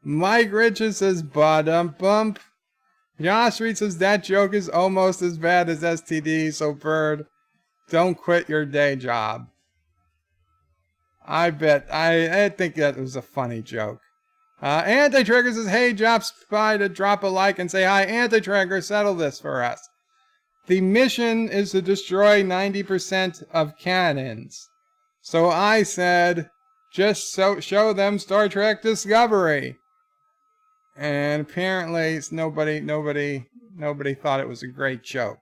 Mike Richards says bottom bump. Josh Reed says that joke is almost as bad as STD, so Bird, don't quit your day job. I think that was a funny joke. Anti-Trigger says, hey, drop by to drop a like and say hi. Anti-Trigger, settle this for us. The mission is to destroy 90% of cannons. So I said, just show them Star Trek Discovery. And apparently nobody thought it was a great joke.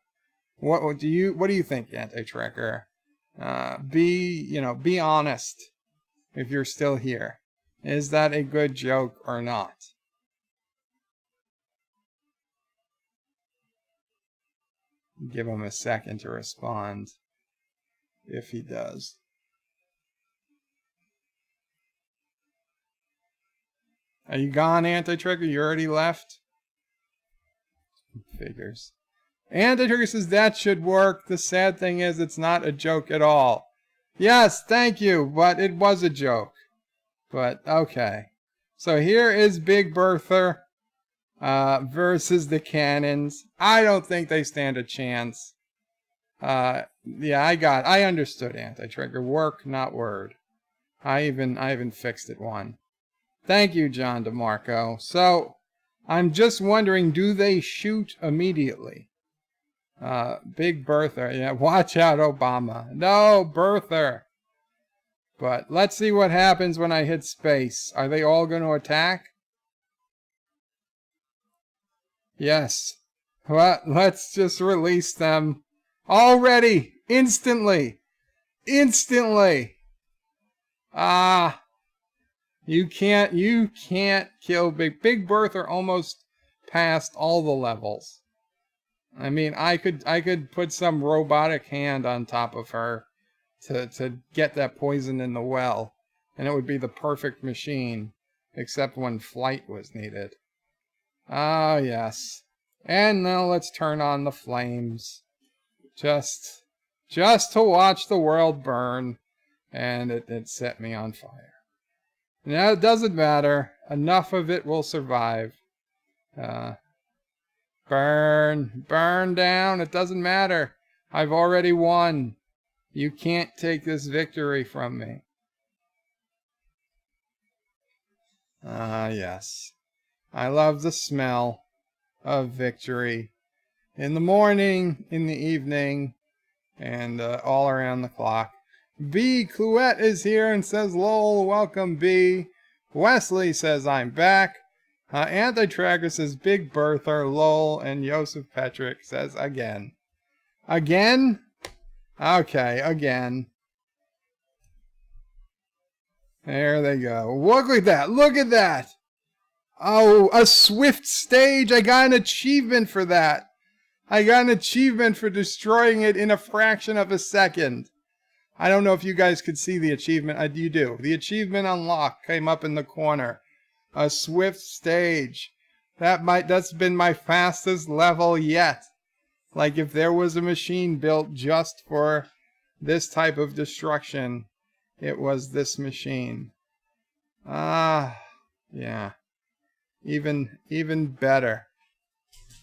What do you think, Anti-Trekker? Be honest if you're still here. Is that a good joke or not? Give him a second to respond, if he does. Are you gone, Anti-Trigger? You already left? Figures. Anti-Trigger says that should work. The sad thing is it's not a joke at all. Yes, thank you, but it was a joke. But, okay. So here is Big Bertha versus the cannons. I don't think they stand a chance. Yeah, I understood, Anti-Trigger. Work, not word. I even fixed it one. Thank you, John DeMarco. So, I'm just wondering, do they shoot immediately? Big Bertha. Yeah, watch out, Obama. No, Bertha. But let's see what happens when I hit space. Are they all going to attack? Yes. Well, let's just release them. Already! Instantly! Instantly! You can't kill Big Bertha almost passed all the levels. I mean, I could put some robotic hand on top of her to get that poison in the well, and it would be the perfect machine, except when flight was needed. Ah, yes. And now let's turn on the flames. Just to watch the world burn, and it set me on fire. Now, it doesn't matter. Enough of it will survive. Burn down. It doesn't matter. I've already won. You can't take this victory from me. Yes. I love the smell of victory. In the morning, in the evening, and all around the clock. B. Cluette is here and says, lol, welcome, B. Wesley says, I'm back. Anti-Tracker says, Big Bertha, lol, and Joseph Petrick says, again. Again? Okay, again. There they go. Look at that. Look at that. Oh, a swift stage. I got an achievement for that. I got an achievement for destroying it in a fraction of a second. I don't know if you guys could see the achievement. You do. The achievement unlocked came up in the corner. A swift stage. That's been my fastest level yet. Like if there was a machine built just for this type of destruction, it was this machine. Yeah. Even better.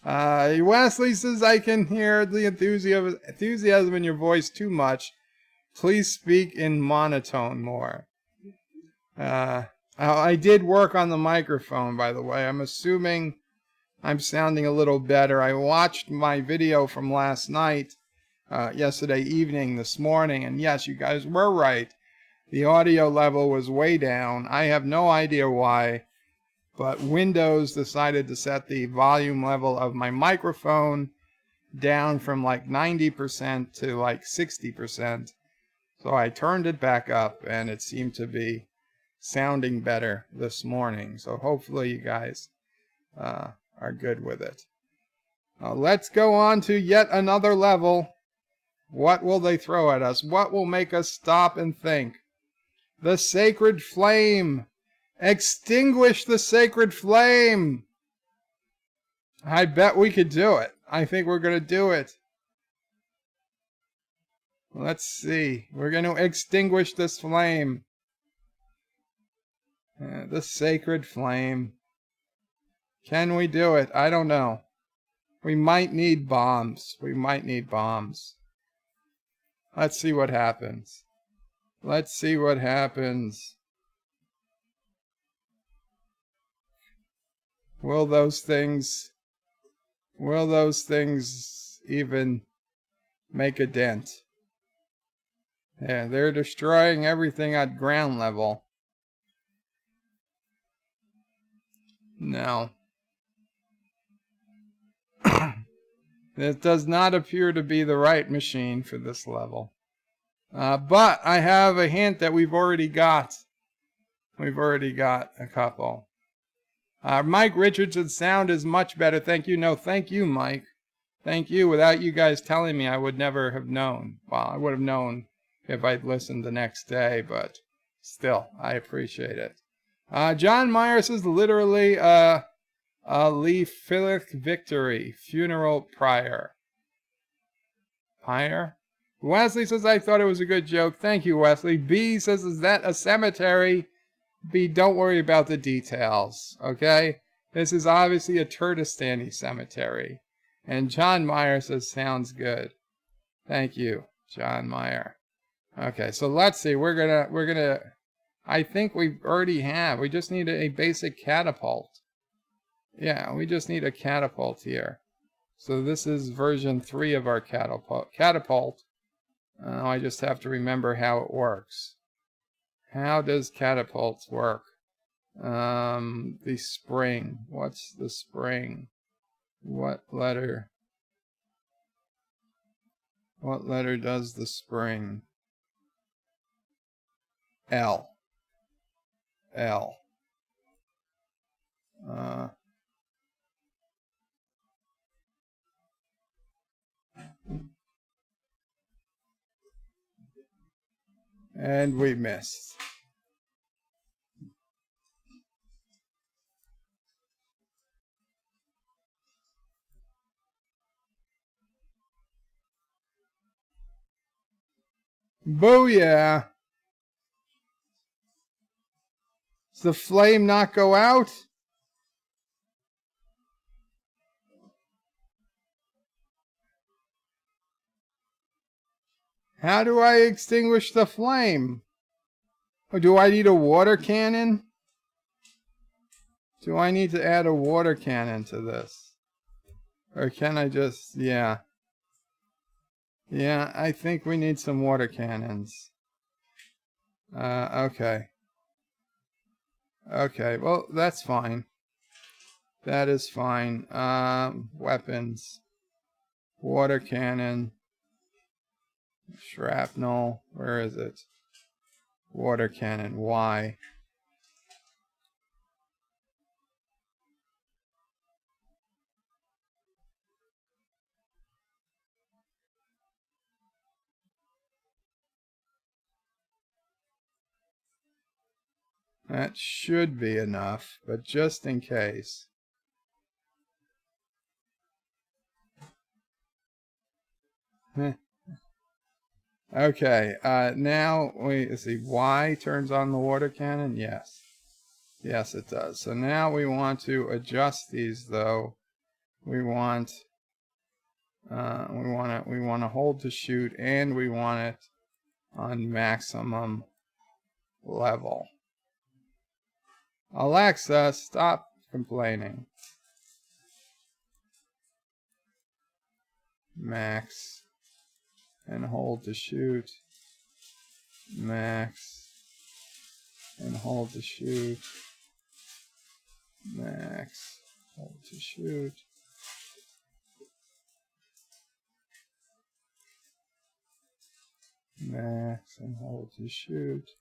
Wesley says, I can hear the enthusiasm in your voice too much Please speak in monotone more. I did work on the microphone, by the way. I'm assuming I'm sounding a little better. I watched my video from last night, yesterday evening, this morning, and yes, you guys were right. The audio level was way down. I have no idea why, but Windows decided to set the volume level of my microphone down from like 90% to like 60%. So I turned it back up, and it seemed to be sounding better this morning. So hopefully you guys are good with it. Let's go on to yet another level. What will they throw at us? What will make us stop and think? The sacred flame. Extinguish the sacred flame. I bet we could do it. I think we're going to do it. Let's see. We're going to extinguish this flame. The sacred flame. Can we do it? I don't know. We might need bombs. We might need bombs. Let's see what happens. Let's see what happens. Will those things even make a dent? Yeah, they're destroying everything at ground level. No. It does not appear to be the right machine for this level. But I have a hint that we've already got. We've already got a couple. Mike Richardson's sound is much better. Thank you. No, thank you, Mike. Thank you. Without you guys telling me, I would never have known. Well, I would have known if I'd listened the next day, but still, I appreciate it. John Myers says literally Lee Philip Victory, funeral pyre. Pyre? Wesley says, I thought it was a good joke. Thank you, Wesley. B says, is that a cemetery? B, don't worry about the details, okay? This is obviously a Turtistani cemetery. And John Meyer says, sounds good. Thank you, John Meyer. Okay, so let's see. We're gonna, I think we already have. We just need a basic catapult. Yeah, we just need a catapult here. So this is version 3 of our catapult. I just have to remember how it works. How does catapults work? The spring. What's the spring? What letter? What letter does the spring? L. L. And we missed. Booyah! Does the flame not go out? How do I extinguish the flame? Oh, do I need a water cannon? Do I need to add a water cannon to this? Or can I just, yeah. Yeah, I think we need some water cannons. Okay. Okay, well, that's fine. That is fine. Weapons. Water cannon. Shrapnel. Where is it? Water cannon. Y. That should be enough, but just in case. Okay, now let's see. Y turns on the water cannon. Yes, yes, it does. So now we want to adjust these, though. We want to hold to shoot, and we want it on maximum level. Alexa, stop complaining. Max. And hold to shoot. Max. And hold to shoot. Max. Hold to shoot. Max and hold to shoot.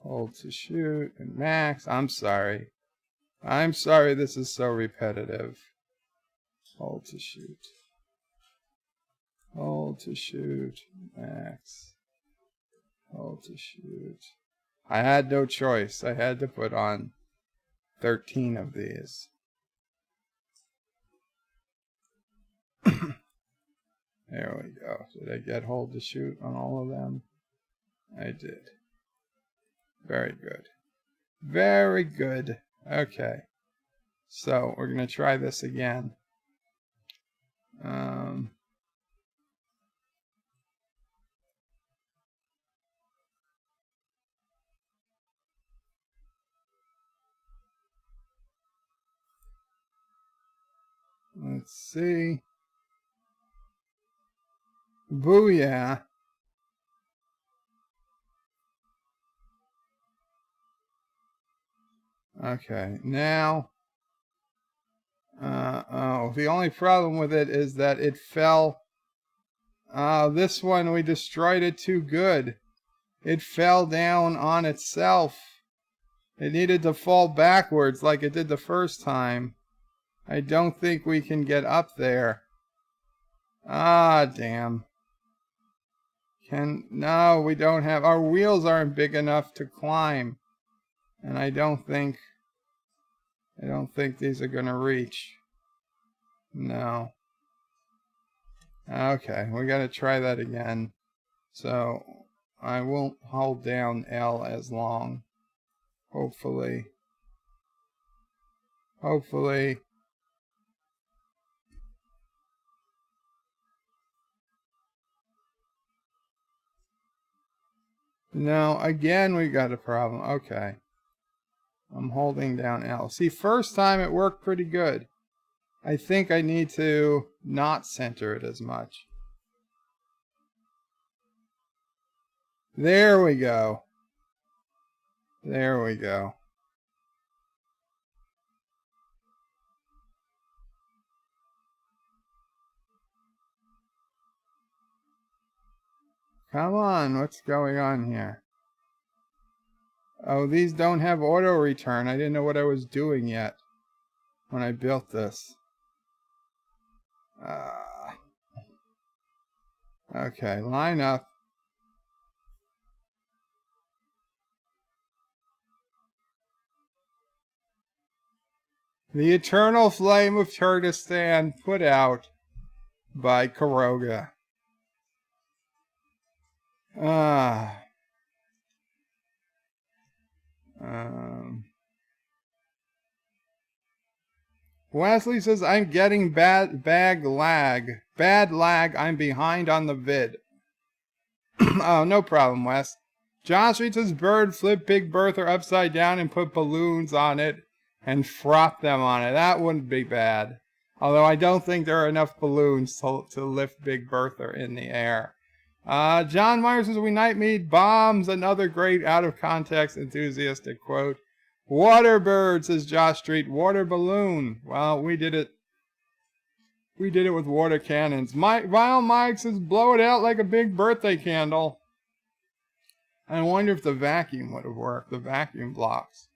Hold to shoot and max. I'm sorry. I'm sorry this is so repetitive. Hold to shoot. Hold to shoot. Max. Hold to shoot. I had no choice. I had to put on 13 of these. There we go. Did I get hold to shoot on all of them? I did. Very good. Very good. Okay. So we're going to try this again. Let's see. Booyah. Okay, now, the only problem with it is that it fell. This one, we destroyed it too good. It fell down on itself. It needed to fall backwards like it did the first time. I don't think we can get up there. Ah, damn. No, we don't have, our wheels aren't big enough to climb. And I don't think these are gonna reach. No. Okay, we gotta try that again. So I won't hold down L as long. Hopefully. Hopefully. No, again we got a problem. Okay. I'm holding down L. See, first time it worked pretty good. I think I need to not center it as much. There we go. There we go. Come on, what's going on here? Oh, these don't have auto return. I didn't know what I was doing yet when I built this. Okay, line up. The Eternal Flame of Kyrgyzstan, put out by Karoga. Wesley says, I'm getting bad lag. Bad lag, I'm behind on the vid. Oh, no problem, Wes. Josh reads his bird, flip Big Bertha upside down and put balloons on it and frop them on it. That wouldn't be bad. Although I don't think there are enough balloons to lift Big Bertha in the air. John Myers says, we night meet bombs. Another great out-of-context enthusiastic quote. Waterbird, says Josh Street. Water balloon. Well, we did it. We did it with water cannons. Vile Mike says, blow it out like a big birthday candle. I wonder if the vacuum would have worked. The vacuum blocks.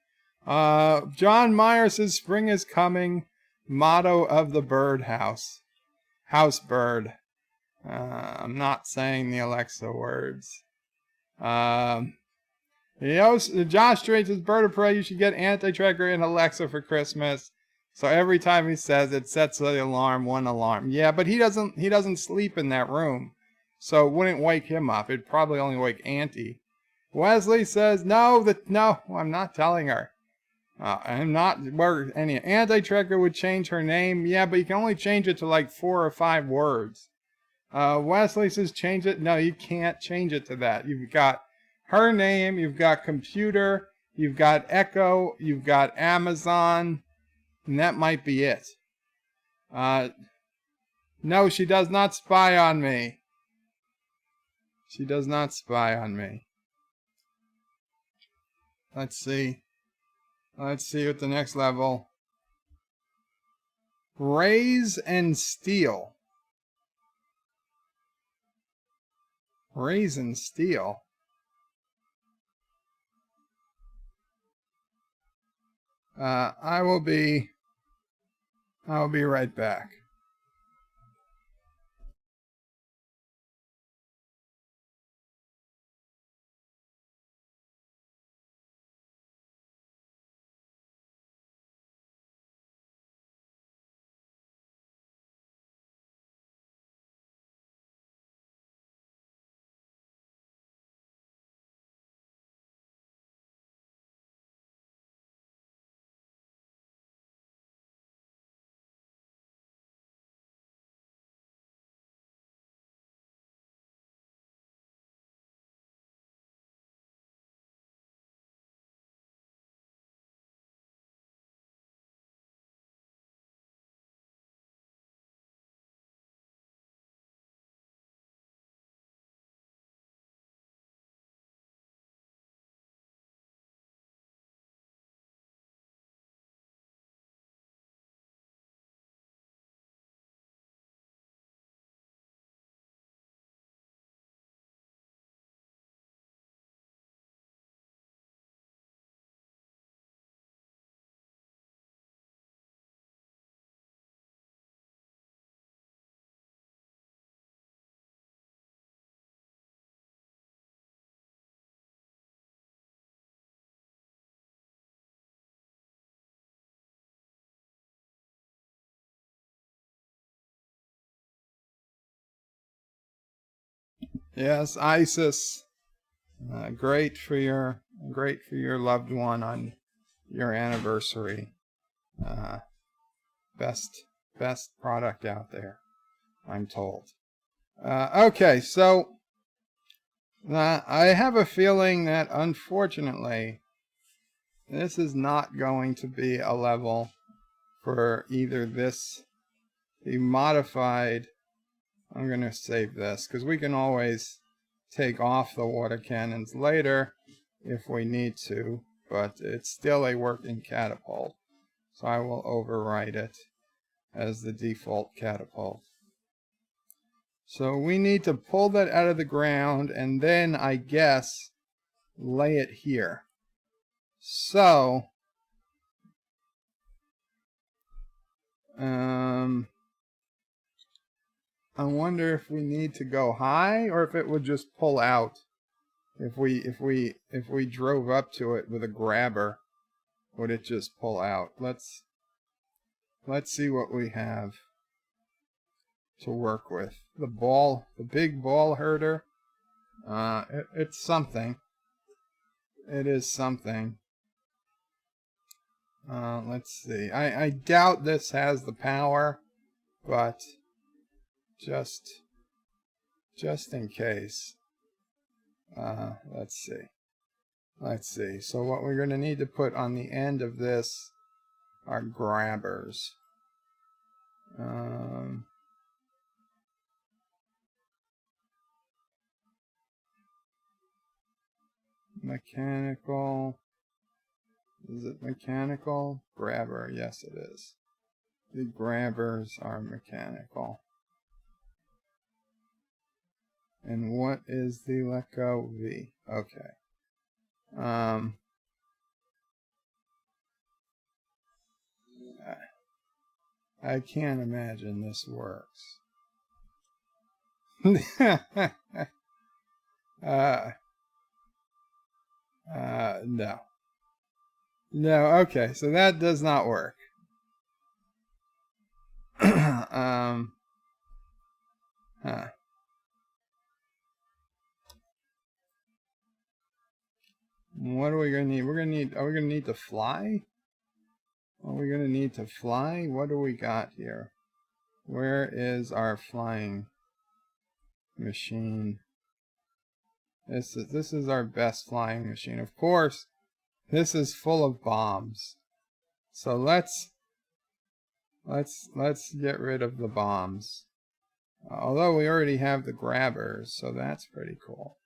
John Myers says, spring is coming. Motto of the birdhouse. House bird. I'm not saying the Alexa words. Josh Strait says, Bird of Prey, you should get Anti-Tracker and Alexa for Christmas. So every time he says it sets the alarm, one alarm. Yeah, but he doesn't sleep in that room. So it wouldn't wake him up. It'd probably only wake Auntie. Wesley says, no, I'm not telling her. I'm not, any Anti-Tracker would change her name. Yeah, but you can only change it to like 4 or 5 words. Wesley says change it. No, you can't change it to that. You've got her name, you've got computer, you've got Echo, you've got Amazon, and that might be it. No, she does not spy on me. She does not spy on me. Let's see. Let's see what the next level. Raise and steal. Raise and steal. I will be right back. Yes, Isis. Great for your loved one on your anniversary. Best product out there, I'm told. Okay, so I have a feeling that unfortunately this is not going to be a level for either this, the modified. I'm going to save this because we can always take off the water cannons later if we need to, but it's still a working catapult. So I will overwrite it as the default catapult. So we need to pull that out of the ground and then, I guess, lay it here. So, I wonder if we need to go high or if it would just pull out. If we drove up to it with a grabber, would it just pull out? Let's see what we have to work with. The big ball herder. It's something. It is something. Let's see. I doubt this has the power, but just in case. Let's see. So what we're going to need to put on the end of this are grabbers. Mechanical. Is it mechanical? Grabber. Yes, it is. The grabbers are mechanical. And what is the let go V? Okay. I can't imagine this works. No. No, okay, so that does not work. What are we gonna need? Are we gonna need to fly? Are we gonna need to fly? What do we got here? Where is our flying? machine. This is our best flying machine. Of course, this is full of bombs. So let's get rid of the bombs. Although we already have the grabbers, so that's pretty cool.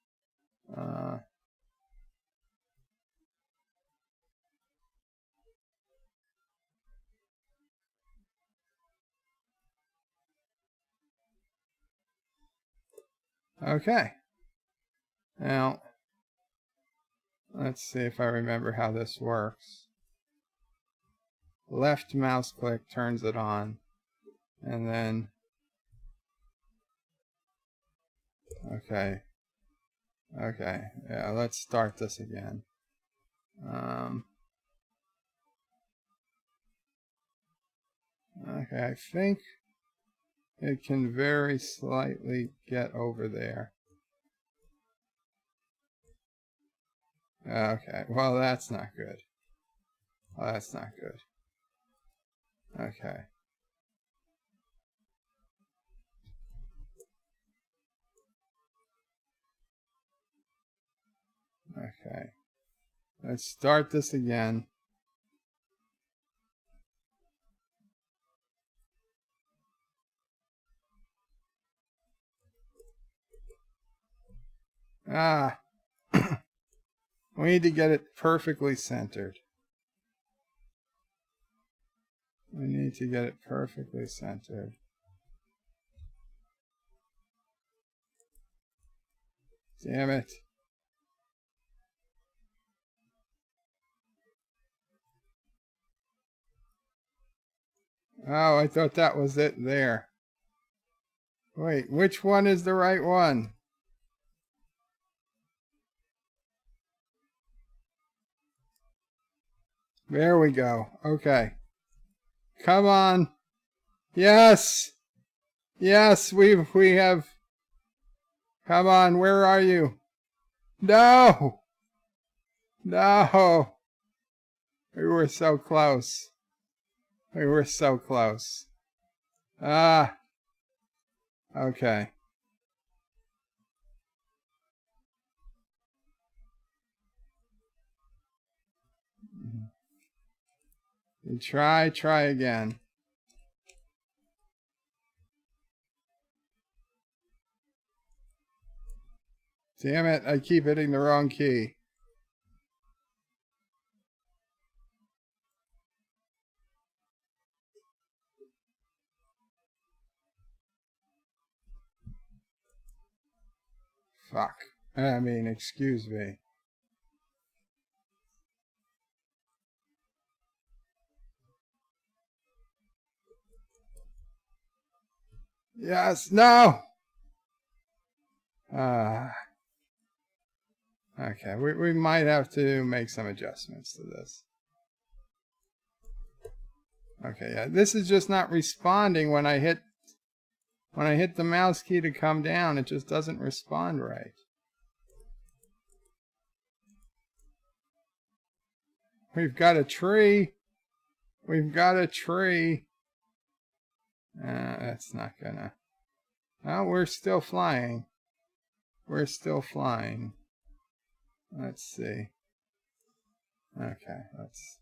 Okay. Now, let's see if I remember how this works. Left mouse click turns it on, and then, okay, yeah, let's start this again. Okay, I think it can very slightly get over there. Okay, well, that's not good. Well, that's not good. Okay. Okay. Let's start this again. We need to get it perfectly centered. We need to get it perfectly centered. Damn it. Oh, I thought that was it there. Wait, which one is the right one? There we go. Okay. Come on. Yes. Yes, we have. Come on, where are you? No. No. We were so close. We were so close. Ah. Okay. You try again. Damn it, I keep hitting the wrong key. Fuck. I mean, excuse me. Yes, no! Okay, we might have to make some adjustments to this. Okay, yeah, this is just not responding when I hit the mouse key to come down. It just doesn't respond right. We've got a tree. We've got a tree. That's not gonna. Oh, we're still flying. We're still flying. Let's see. Okay, let's.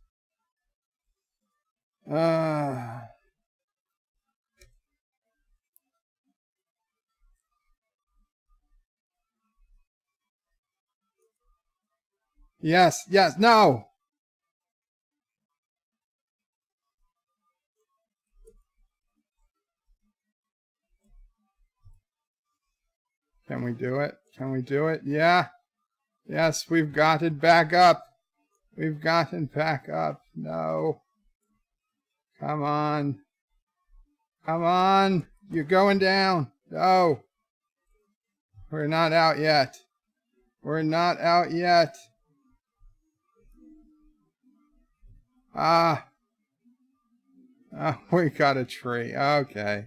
Yes, yes, no! Can we do it? Can we do it? Yeah. Yes, we've got it back up. We've gotten back up. No. Come on. Come on. You're going down. No. We're not out yet. We're not out yet. Ah. Oh, we got a tree. Okay.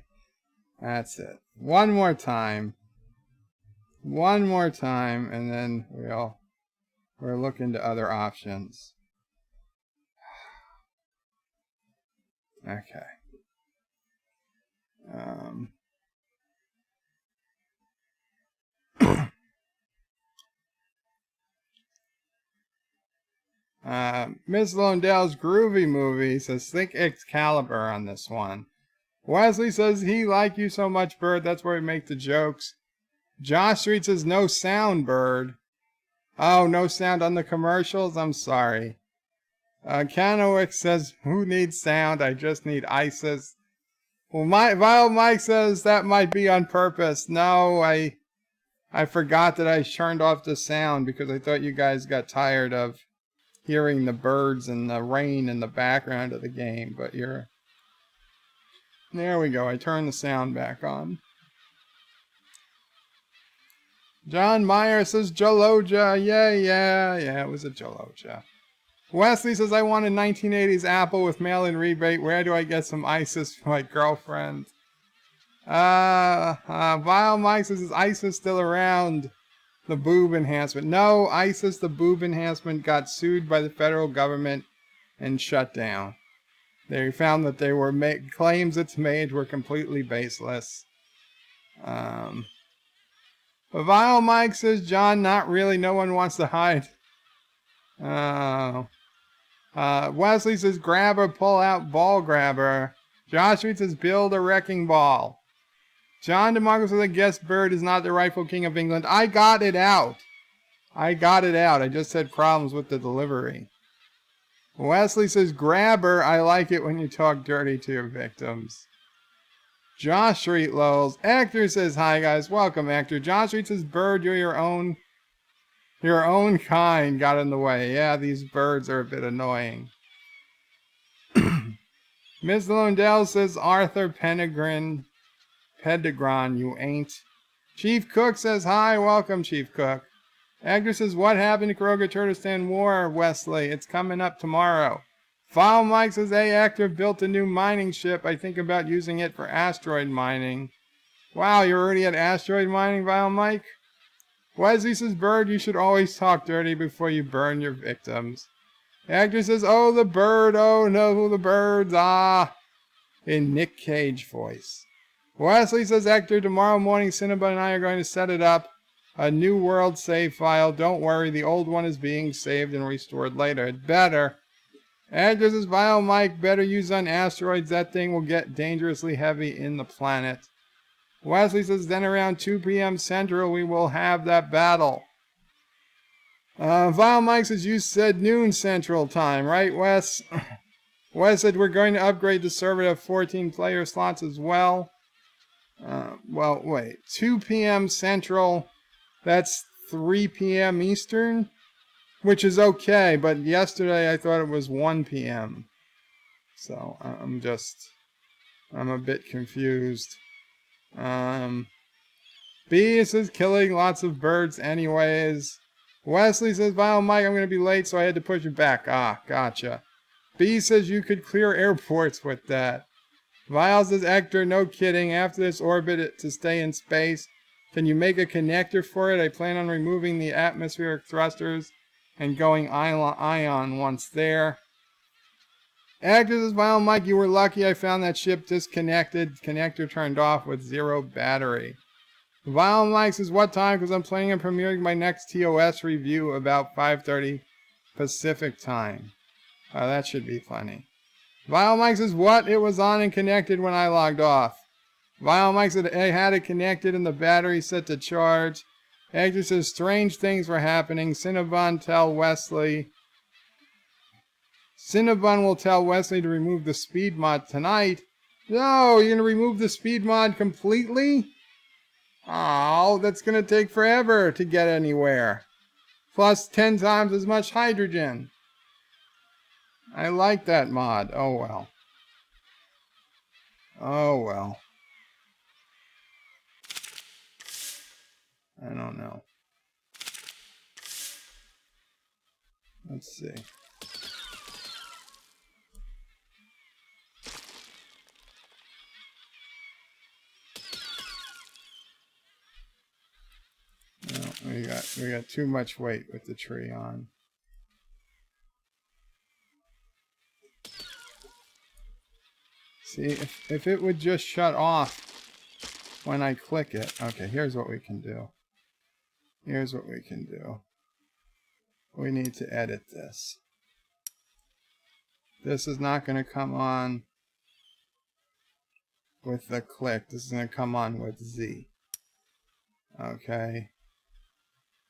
That's it. One more time. One more time, and then we're looking to other options. Okay. Miss Londell's Groovy Movie says, think Excalibur on this one. Wesley says, he like you so much, Bird. That's where we make the jokes. Josh Street says, no sound, Bird. Oh, no sound on the commercials? I'm sorry. Canowick says, who needs sound? I just need ISIS. Well, Vile Mike says that might be on purpose. No, I forgot that I turned off the sound because I thought you guys got tired of hearing the birds and the rain in the background of the game. But you're... There we go. I turned the sound back on. John Meyer says Joloja. Yeah, it was a Joloja. Wesley says, I want a 1980s Apple with mail-in rebate. Where do I get some ISIS for my girlfriend? Vile Mike says, is ISIS still around? The boob enhancement. No, ISIS, the boob enhancement, got sued by the federal government and shut down. They found that they were claims it's made were completely baseless. Vile Mike says, John, not really. No one wants to hide. Wesley says, grabber, pull out, ball grabber. Josh Reed says, build a wrecking ball. John DeMarco says, I guess Bird is not the rightful king of England. I got it out. I just had problems with the delivery. Wesley says, grabber, I like it when you talk dirty to your victims. Josh Street lulls. Actor says, hi guys, welcome Actor. Josh Street says, Bird, you're your own kind got in the way. Yeah, these birds are a bit annoying. Miss Londell says, Arthur Penegrin, you ain't. Chief Cook says, hi, welcome Chief Cook. Actor says, what happened to Kroger Turtlestand War, Wesley? It's coming up tomorrow. File Mike says, hey, Actor built a new mining ship. I think about using it for asteroid mining. Wow, you're already at asteroid mining, Vile Mike? Wesley says, Bird, you should always talk dirty before you burn your victims. Actor says, oh, the bird, oh no, the birds, in Nick Cage voice. Wesley says, Actor, tomorrow morning, Cinnabon and I are going to set it up. A new world save file. Don't worry, the old one is being saved and restored later. It better. Actor says, Vile Mike, better use on asteroids. That thing will get dangerously heavy in the planet. Wesley says, then around 2 p.m. Central, we will have that battle. Vile Mike says, you said noon Central time, right, Wes? Wes said, we're going to upgrade the server to have 14 player slots as well. Well, wait. 2 p.m. Central, that's 3 p.m. Eastern, which is okay, but yesterday I thought it was 1 p.m. So, I'm a bit confused. B says, killing lots of birds anyways. Wesley says, Vile Mike, I'm going to be late, so I had to push it back. Ah, gotcha. B says, you could clear airports with that. Vile says, Hector, no kidding. After this orbit to stay in space, can you make a connector for it? I plan on removing the atmospheric thrusters and going ion once there. Hector says, Vile Mike, you were lucky I found that ship disconnected. Connector turned off with 0 battery. Vile Mike says, what time? Because I'm planning on premiering my next TOS review about 5:30 Pacific time. That should be funny. Vile Mike says, what? It was on and connected when I logged off. Vile Mike said, I had it connected and the battery set to charge. Hector says, strange things were happening. Cinnabon will tell Wesley to remove the speed mod tonight. No, you're going to remove the speed mod completely? Oh, that's going to take forever to get anywhere. Plus 10 times as much hydrogen. I like that mod. Oh well. Oh well. I don't know. Let's see. No, we got too much weight with the tree on. See, if it would just shut off when I click it. Okay, here's what we can do. Here's what we can do. We need to edit this. This is not going to come on with the click. This is going to come on with Z. Okay.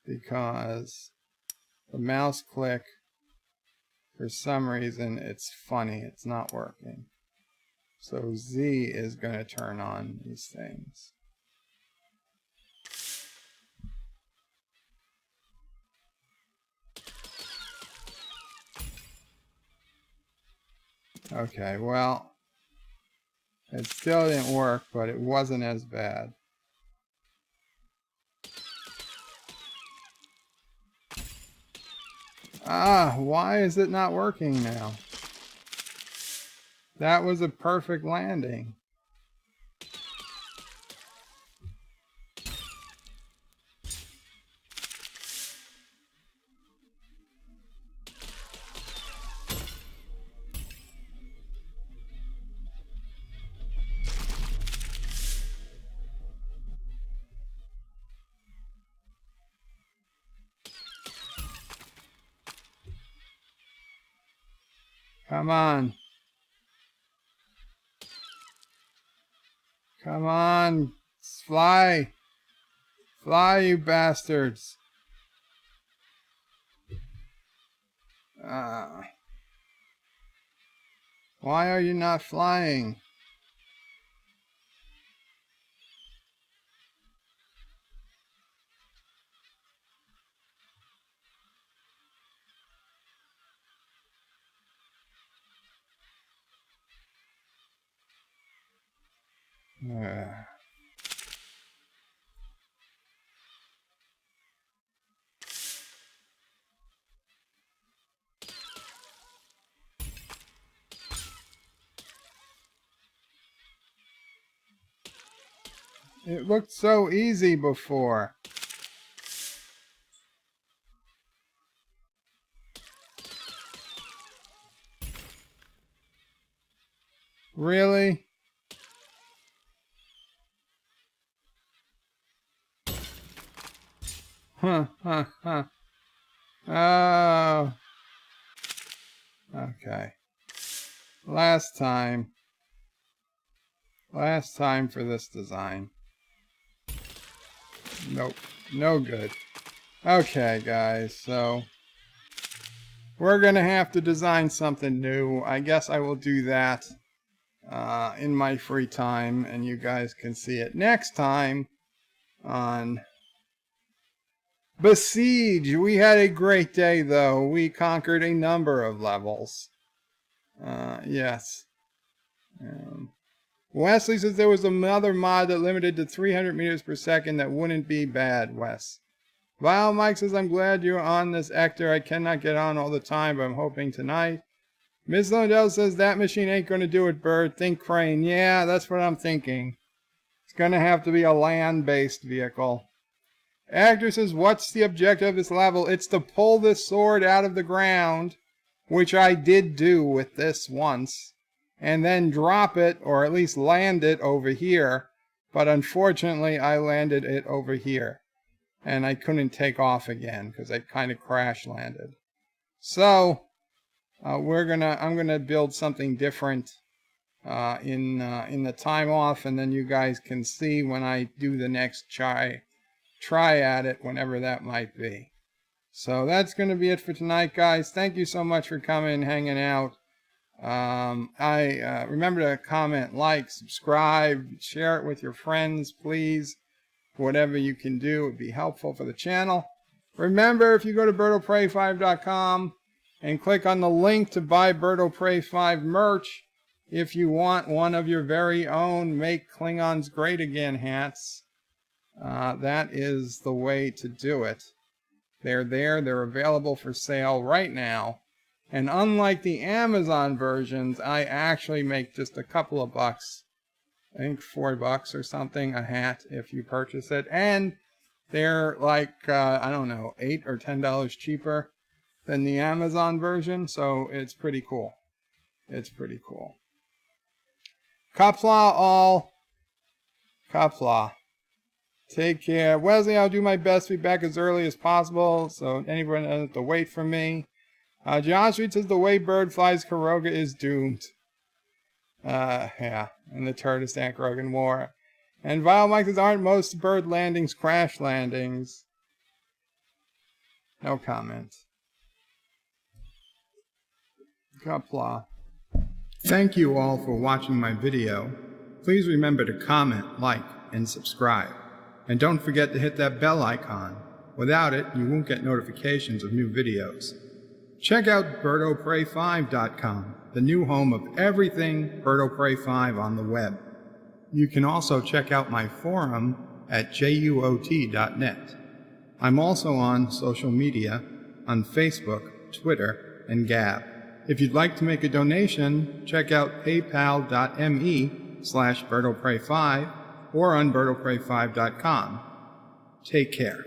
Because the mouse click, for some reason, it's funny. It's not working. So Z is going to turn on these things. Okay, well, it still didn't work, but it wasn't as bad. Ah, why is it not working now? That was a perfect landing. Come on. Come on. Fly. Fly, you bastards. Why are you not flying? It looked so easy before. Really? Huh. Oh. Okay. Last time for this design. Nope. No good. Okay, guys, so we're gonna have to design something new. I guess I will do that in my free time, and you guys can see it next time on Besiege. We had a great day, though. We conquered a number of levels. Yes. Wesley says there was another mod that limited to 300 meters per second. That wouldn't be bad, Wes. Vile Mike says, I'm glad you're on this, Ector. I cannot get on all the time, but I'm hoping tonight. Miss Lundell says, that machine ain't going to do it, Bird. Think crane. Yeah, that's what I'm thinking. It's going to have to be a land-based vehicle. Actor says, what's the objective of this level? It's to pull this sword out of the ground, which I did do with this once, and then drop it, or at least land it over here. But unfortunately, I landed it over here, and I couldn't take off again because I kind of crash landed. So I'm gonna build something different in the time off, and then you guys can see when I do the next try at it, whenever that might be. So that's going to be it for tonight, guys. Thank you so much for coming and hanging out. Remember to comment, like, subscribe, share it with your friends, please. Whatever you can do would be helpful for the channel. Remember, if you go to BirdoPrey5.com and click on the link to buy Birdo Prey 5 merch, if you want one of your very own Make Klingons Great Again hats, that is the way to do it. They're there. They're available for sale right now. And unlike the Amazon versions, I actually make just a couple of bucks. I think $4 or something a hat if you purchase it. And they're like, I don't know, $8 or $10 cheaper than the Amazon version. So it's pretty cool. It's pretty cool. Qapla all. Qapla. Take care. Wesley, I'll do my best to be back as early as possible so anyone doesn't have to wait for me. John Street says the way bird flies Karoga is doomed. Yeah, and the Turtist Rogan War. And Vile Mike says, aren't most bird landings crash landings? No comment. Qapla. Thank you all for watching my video. Please remember to comment, like, and subscribe. And don't forget to hit that bell icon. Without it, you won't get notifications of new videos. Check out BirdOPrey5.com, the new home of everything Bird O' Prey 5 on the web. You can also check out my forum at juot.net. I'm also on social media, on Facebook, Twitter, and Gab. If you'd like to make a donation, check out paypal.me/BirdOPrey5 or on BirdOPrey5.com. Take care.